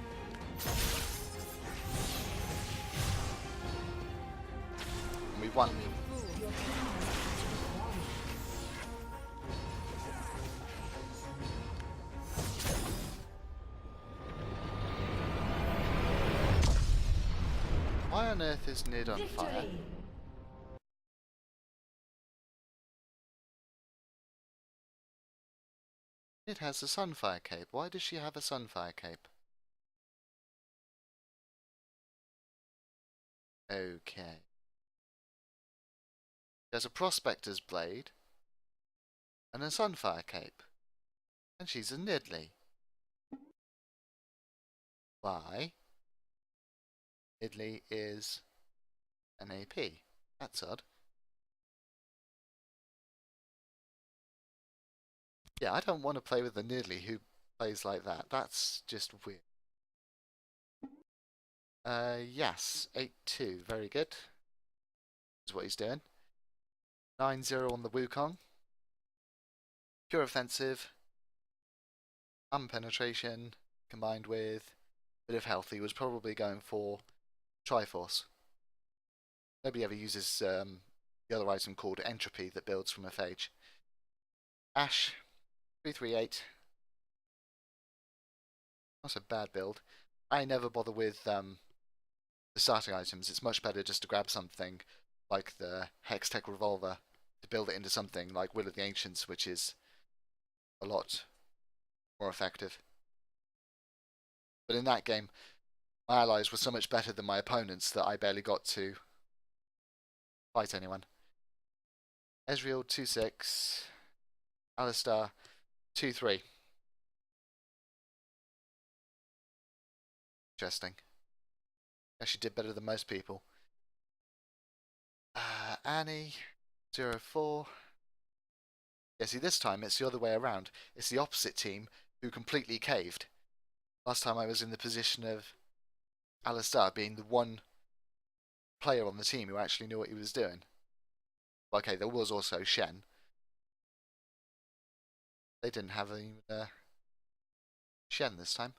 And we've won. Why on earth is Nid on fire? Victory. Nid has a Sunfire cape. Why does she have a Sunfire cape? Okay. There's a Prospector's Blade and a Sunfire cape. And she's a Nidley. Why? Nidley is an AP. That's odd. Yeah, I don't want to play with a Nidley who plays like that. That's just weird. Yes, 8-2. Very good. Is what he's doing. 9-0 on the Wukong. Pure offensive. Unpenetration combined with a bit of health. He was probably going for Triforce. Nobody ever uses the other item called Entropy that builds from a phage. Ash, 338. Not a bad build. I never bother with the starting items. It's much better just to grab something like the Hextech Revolver to build it into something like Will of the Ancients, which is a lot more effective. But in that game, my allies were so much better than my opponents that I barely got to fight anyone. Ezreal 2-6, Alistar 2-3. Interesting. Actually did better than most people. Annie 0-4. Yeah, see, this time it's the other way around. It's the opposite team who completely caved. Last time I was in the position of Alistar being the one player on the team who actually knew what he was doing. Okay, there was also Shen. They didn't have even Shen this time.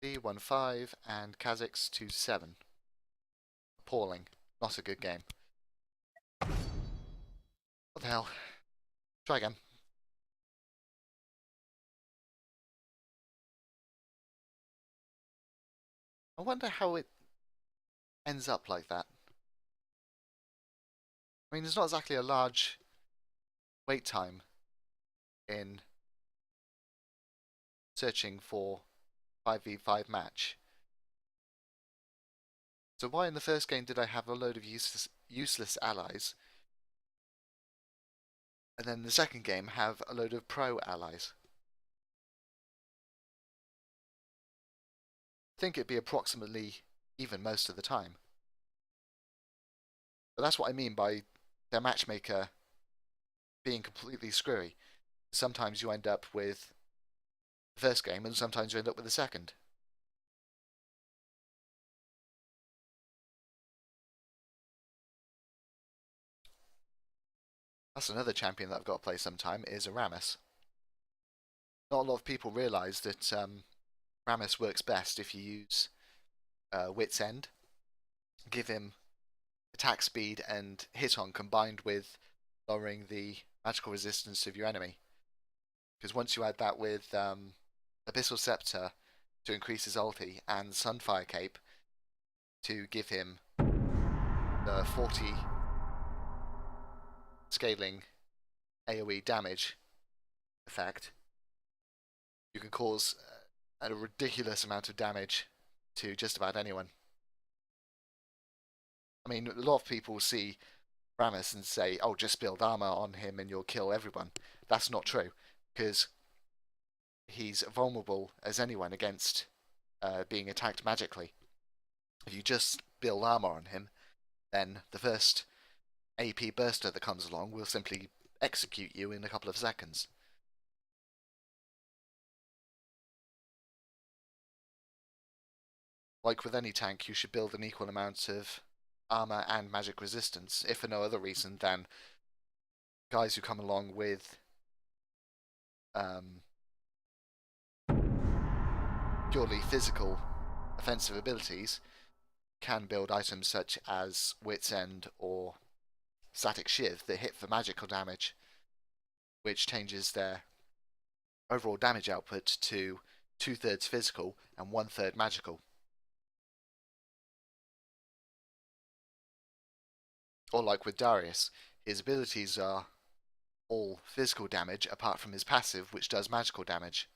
D1-5 and Kogwerks 2-7. Appalling. Not a good game. What the hell? Try again. I wonder how it ends up like that. I mean, there's not exactly a large wait time in searching for 5v5 match. So why in the first game did I have a load of useless allies, and then the second game have a load of pro allies? I think it'd be approximately even most of the time. But that's what I mean by their matchmaker being completely screwy. Sometimes you end up with the first game, and sometimes you end up with the second. That's another champion that I've got to play sometime, is Aramis. Not a lot of people realise that Aramis works best if you use Wit's End. Give him attack speed and hit on combined with lowering the magical resistance of your enemy. Because once you add that with Abyssal Scepter to increase his ulti and Sunfire Cape to give him the 40 scaling AoE damage effect, you can cause a ridiculous amount of damage to just about anyone. I mean, a lot of people see Rammus and say, oh, just build armor on him and you'll kill everyone. That's not true, because he's vulnerable as anyone against being attacked magically. If you just build armor on him, then the first AP burster that comes along will simply execute you in a couple of seconds. Like with any tank, you should build an equal amount of armor and magic resistance, if for no other reason than guys who come along with purely physical offensive abilities can build items such as Wit's End or Static Shiv that hit for magical damage, which changes their overall damage output to 2/3 physical and 1/3 magical. Or like with Darius, his abilities are all physical damage apart from his passive, which does magical damage.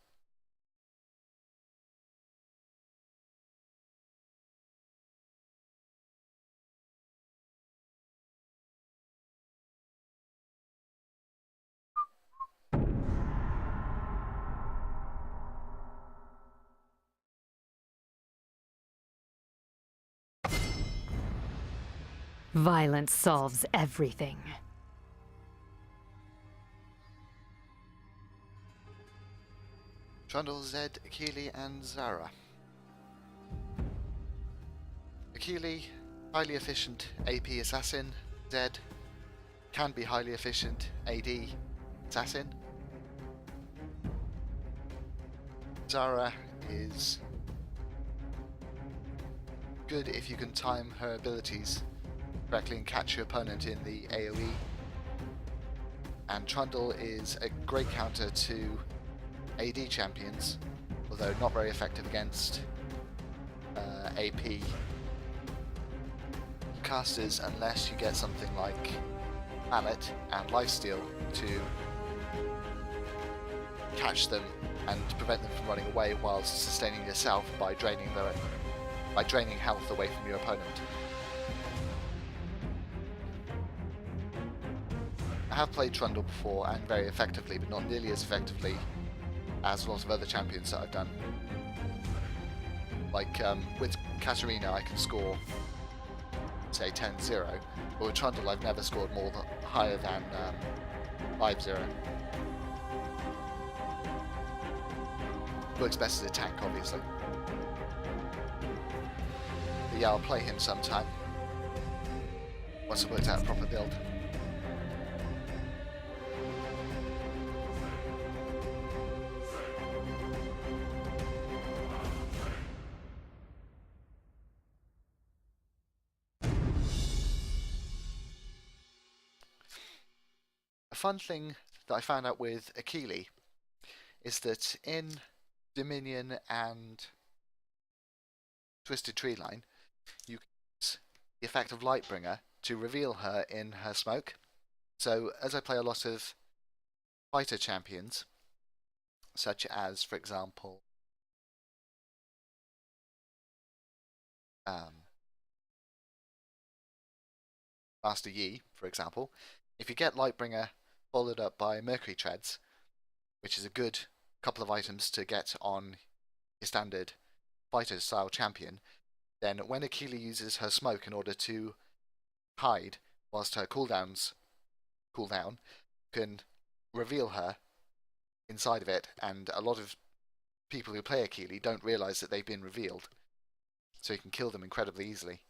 Violence solves everything. Trundle, Zed, Akili, and Zara. Akili, highly efficient AP assassin. Zed, can be highly efficient AD assassin. Zara is good if you can time her abilities correctly and catch your opponent in the AoE. And Trundle is a great counter to AD champions, although not very effective against AP casters unless you get something like Mallet and Lifesteal to catch them and prevent them from running away whilst sustaining yourself by draining health away from your opponent. I have played Trundle before and very effectively, but not nearly as effectively as a lot of other champions that I've done. Like with Katarina I can score say 10-0, but with Trundle I've never scored higher than 5-0. Works best as a tank, obviously. But yeah, I'll play him sometime once I've worked out a proper build. A fun thing that I found out with Akili is that in Dominion and Twisted Treeline, you can use the effect of Lightbringer to reveal her in her smoke. So as I play a lot of fighter champions, such as, for example, Master Yi, for example, if you get Lightbringer followed up by Mercury Treads, which is a good couple of items to get on your standard fighter style champion, then when Akili uses her smoke in order to hide whilst her cooldowns cool down, you can reveal her inside of it, and a lot of people who play Akili don't realise that they've been revealed, so you can kill them incredibly easily.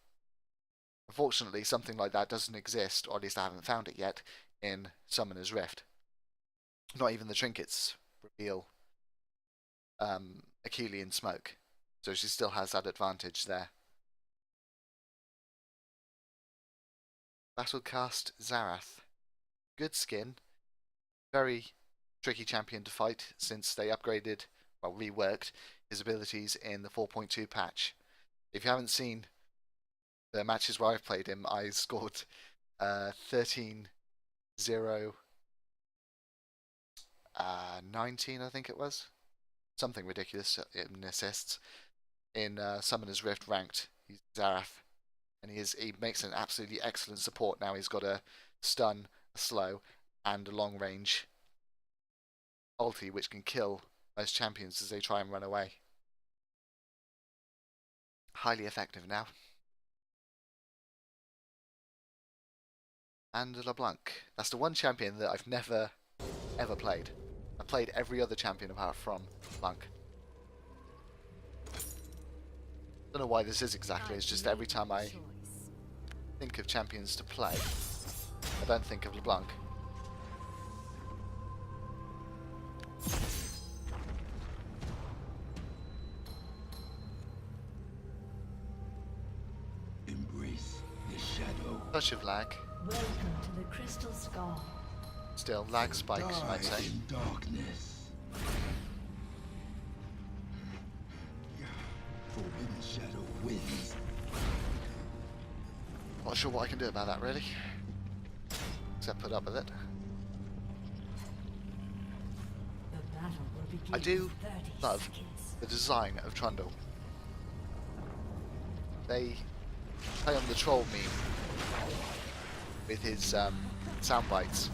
Unfortunately, something like that doesn't exist, or at least I haven't found it yet, in Summoner's Rift. Not even the trinkets reveal Akili in smoke, so she still has that advantage there. Battlecast Zarath. Good skin. Very tricky champion to fight since they upgraded, well, reworked his abilities in the 4.2 patch. If you haven't seen the matches where I've played him, I scored 13-0, 19, I think it was. Something ridiculous in assists. In Summoner's Rift ranked, he's Zarath. And he makes an absolutely excellent support. Now he's got a stun, a slow, and a long range ulti which can kill most champions as they try and run away. Highly effective now. And LeBlanc. That's the one champion that I've never ever played. I've played every other champion apart from LeBlanc. Don't know why this is exactly, it's just every time I think of champions to play, I don't think of LeBlanc. Embrace the shadow. Touch of lag. Welcome to the Crystal Skull. Still, lag spikes, you might say. In darkness. Forbidden shadow wins. Not sure what I can do about that, really. Except put up with it. The battle will begin I do in 30 love seconds. the design of Trundle. They play on the troll meme with his sound bites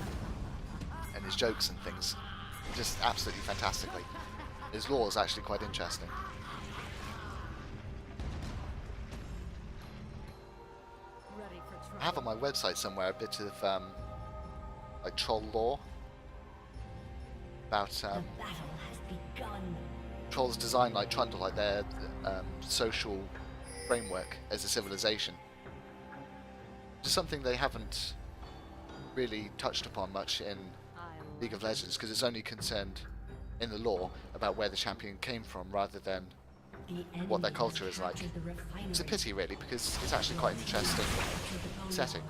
and his jokes and things, just absolutely fantastically. His lore is actually quite interesting. Ready for trouble. I have on my website somewhere a bit of like troll lore about The battle has begun. trolls designed like Trundle, like their social framework as a civilization. Just something they haven't really touched upon much in League of Legends, because it's only concerned in the lore about where the champion came from rather than what their culture is like. It's a pity, really, because it's actually quite an interesting setting.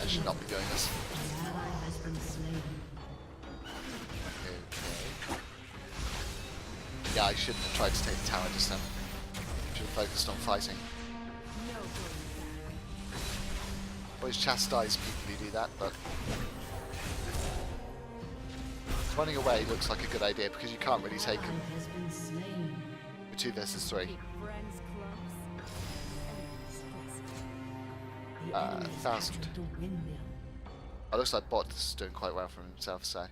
I should not be doing this. Okay. Yeah, I shouldn't have tried to take the tower just then. Should have focused on fighting. No going back. Always chastise people who do that, but running away looks like a good idea because you can't really take them for 2 versus 3. Keep friends close. Enemies distant. 1,000. It looks like Bot's doing quite well for himself, so.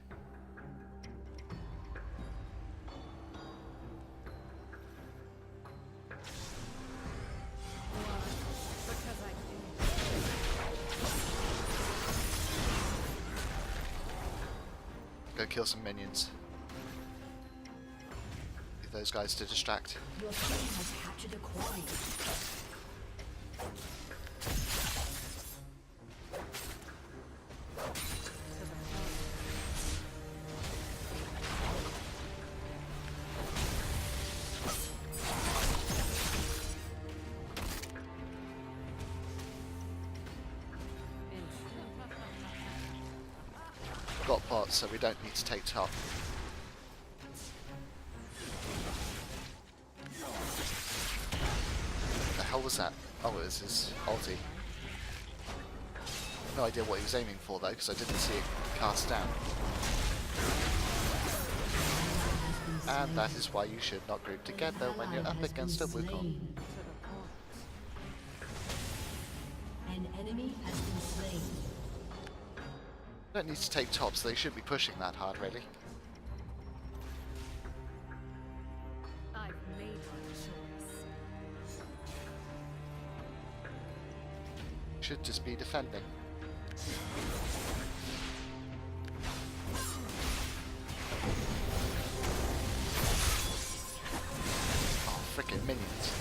Because I can. Go kill some minions. Leave those guys to distract. Your team has captured a quarry. Got bots, so we don't need to take top. The hell was that? Oh, it was his ulti. No idea what he was aiming for though, because I didn't see it cast down. And that is why you should not group together when you're up against a Wukong. An enemy has been slain. Don't need to take top, so they shouldn't be pushing that hard, really. I've made my choice. Should just be defending. Oh, frickin' minions.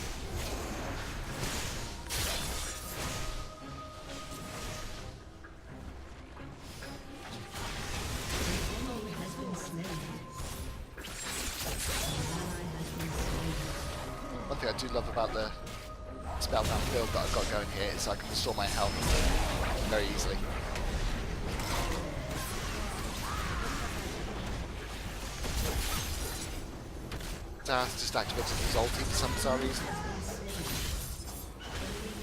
thing I do love about the spellbound build that I've got going here is I can restore my health very easily. Zara's just activated his ulti for some bizarre reason.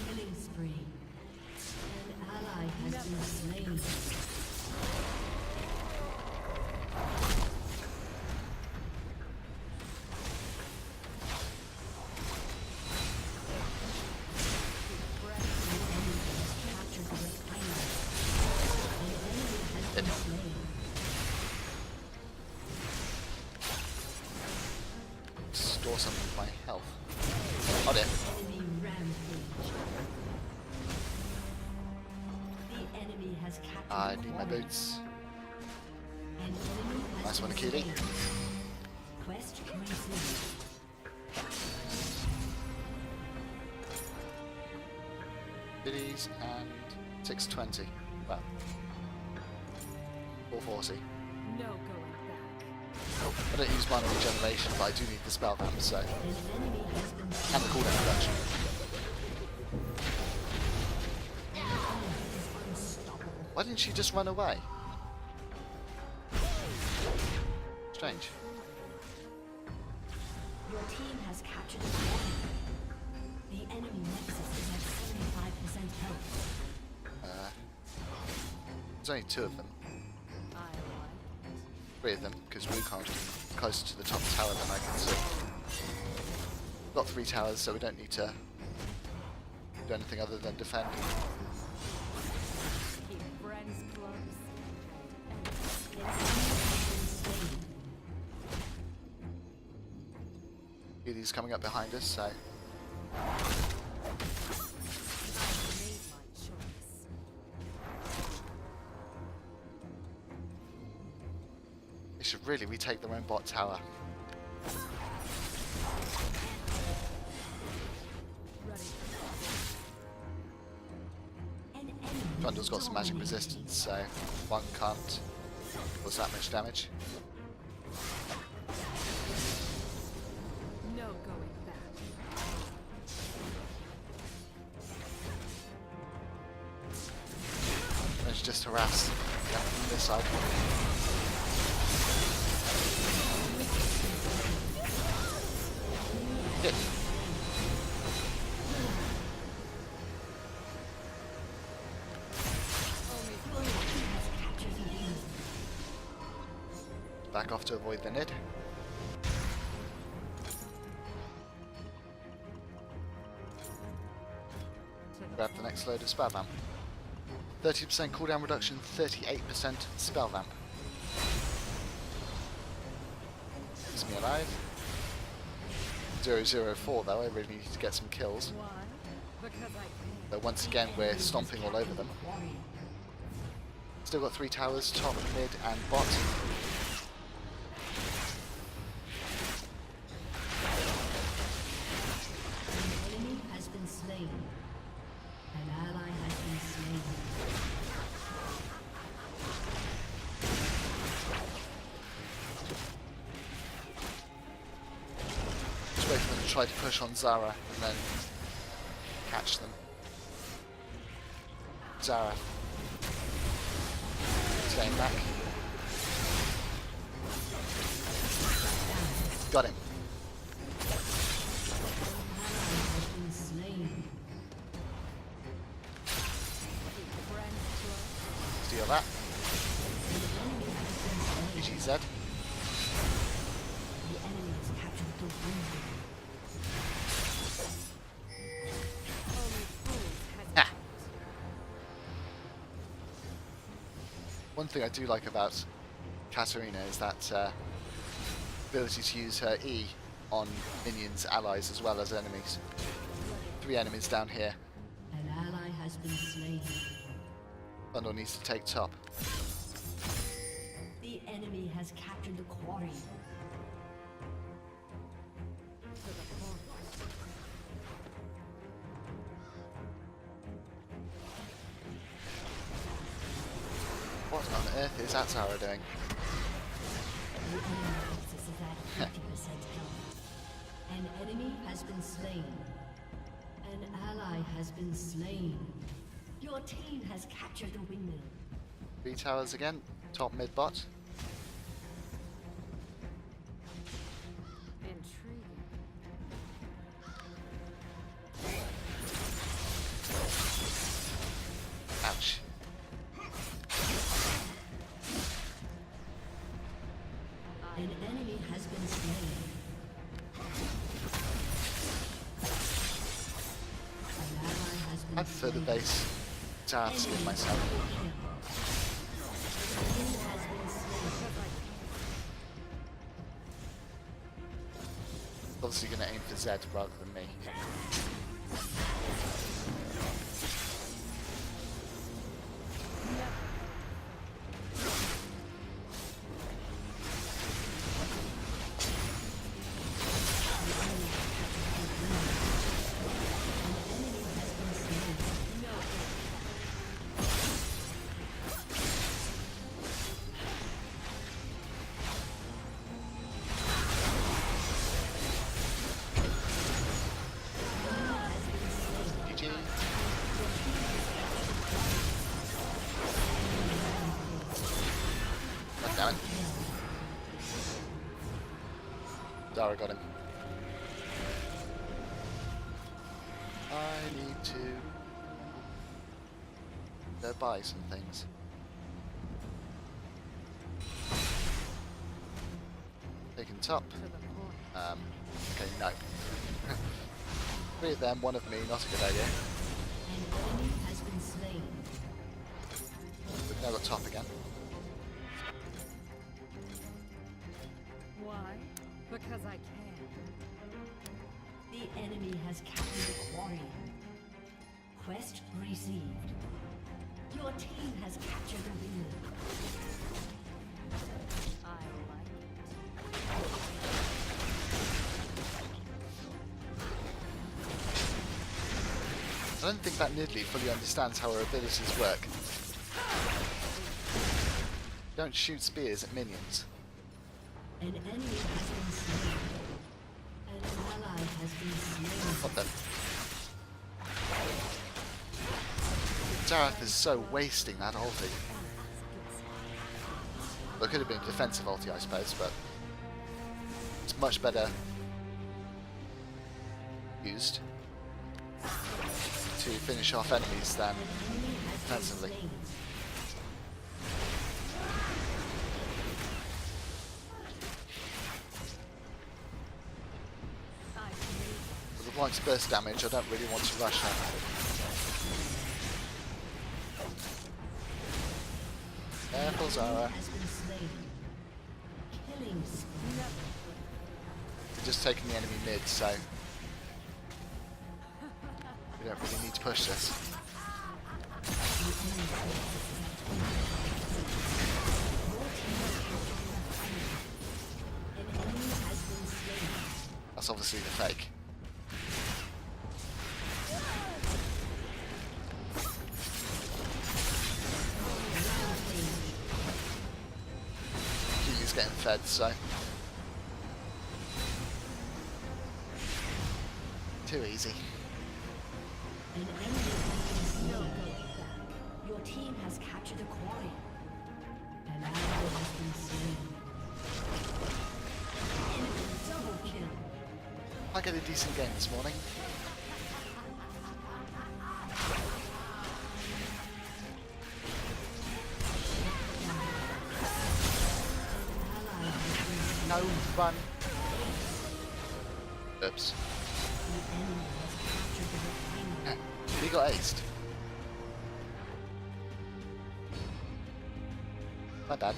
Killing spree. An ally has been slain. Store some of my health. Oh dear. Enemy rampage. The enemy has captured I the need my warrior. boots. An enemy has Nice one, been Akili. slain. Quest resumed. Biddies and 620. Well, 440. No going back. I don't use mana regeneration, but I do need the spell vamp, so. An enemy has been slain. And the cooldown reduction. Why didn't she just run away? Strange. Your team has captured the warrior. The enemy nexus is at 75% health. There's only 2 of them. I like 3 of them, because Wukon's closer to the top tower than I can see. We've got 3 towers, so we don't need to do anything other than defend. keep friends close. An enemy has been slain. He's coming up behind us, so. I made my choice. They should really retake their own bot tower. Ready. An enemy Trundle's got some magic dominated. resistance, so one can't cause that much damage. No going back. Let's just harass them from this side. Hit. Back off to avoid the nid. Grab the next load of spell vamp. 30% cooldown reduction, 38% spell vamp. Keeps me alive. 004 though, I really need to get some kills. Why? Because I can. But once again, we're stomping all over them. Warrior. Still got 3 towers, top, mid, and bot. An enemy has been slain. An ally has been slain. Just wait for them to try to push on Zara and then catch them. Zara. Staying back. Got him. Has been slain. Keep friends close. Steal that. An enemy has been slain. GGZ. The enemy has captured the room. Only fools Ah. hesitate. One thing I do like about Katarina is that ability to use her E on minions, allies, as well as enemies. 3 enemies down here. An ally has been slain. Bundle needs to take top. The enemy has captured the quarry. To the point. What on earth is that Zara doing? The enemy nexus is at 50% health. An enemy has been slain. An ally has been slain. Your team has captured the windmill. 3 towers again, top mid bot. Intriguing. Ouch. An enemy has been slain. An ally has been I prefer the slain. base Zareth skin myself. Enemy has been slain. Obviously going to aim for Zed rather than me. GG. God damn it. Zara got him. I need to go buy some things. Taking top. To the point. Okay, no. 3 of them, 1 of me, not a good idea. An enemy has been slain. We've now got top again. Why? Because I can. The enemy has captured the quarry. Quest received. Your team has captured the windmill. I like it. I don't think that Nidalee fully understands how her abilities work. Don't shoot spears at minions. An enemy has been slain. An ally has been slain. What the? Zareth is so wasting that ulti. Well, it could have been a defensive ulti, I suppose, but it's much better used to finish off enemies than Enemy has been defensively. slain. I can. With the blind's burst damage, I don't really want to rush her. Careful, Zara. Has been slain. Killing spree. We're just taking the enemy mid, so we don't really need to push this. An enemy has been slain. That's obviously the fake. He's getting fed, so too easy. An enemy has been slain. Your team has captured the quarry. An ally has been slain. Enemy double kill. I get a decent game this morning. Ally has been slain. No fun. Oops. The enemy has captured the refinery. He got aced. My bad.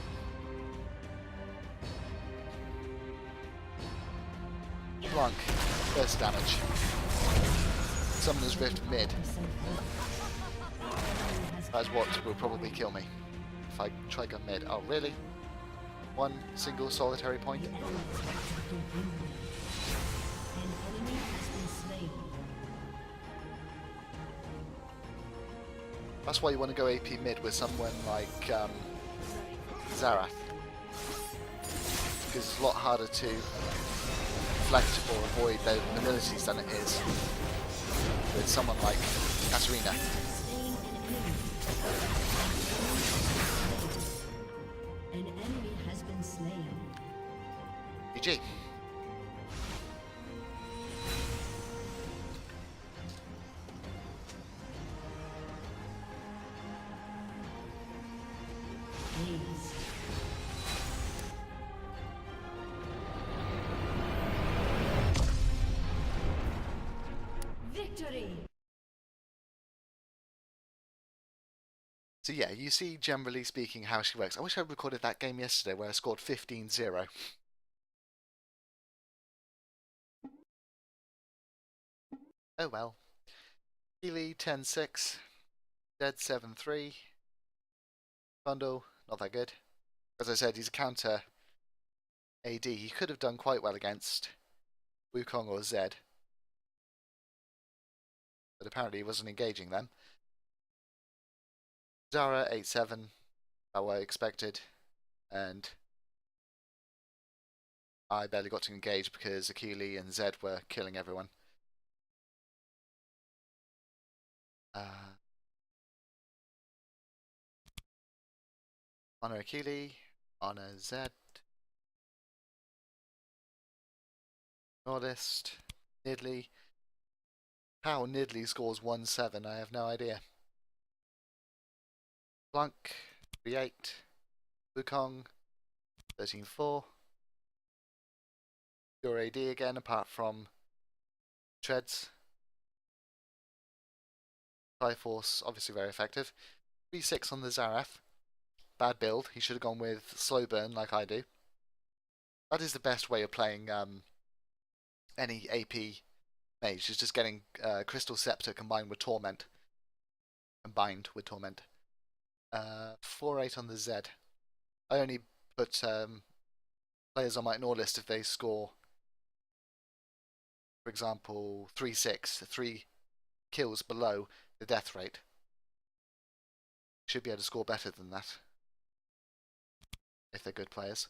Blanc. Burst damage. Summoner's Rift mid. That's what will probably kill me. If I try go mid. Oh, really? One single solitary point? The enemy has captured the windmill. An enemy has been slain. That's why you want to go AP mid with someone like Zareth. Because it's a lot harder to deflect or avoid those abilities than it is with someone like Katarina. An enemy has been slain. GG. Please. Victory! So yeah, you see generally speaking how she works. I wish I recorded that game yesterday where I scored 15-0. Oh well. Healy 10-6. Dead 7-3. Bundle, not that good. As I said, he's a counter AD. He could have done quite well against Wukong or Zed. But apparently he wasn't engaging them. Zara 8-7, about what I expected. And I barely got to engage because Akili and Zed were killing everyone. Honor Akili, Honor Zed. Nordist, Nidley. How Nidley scores 1-7, I have no idea. Blanc, 3-8. Wukong, 13-4. Pure AD again, apart from Treads. Triforce, obviously very effective. 3-6 on the Zareth. Bad build. He should have gone with slow burn like I do. That is the best way of playing any AP mage, is just getting Crystal Scepter combined with Torment. 4-8 on the Z. I only put players on my ignore list if they score, for example, 3-6, 3 kills below the death rate. Should be able to score better than that if they're good players.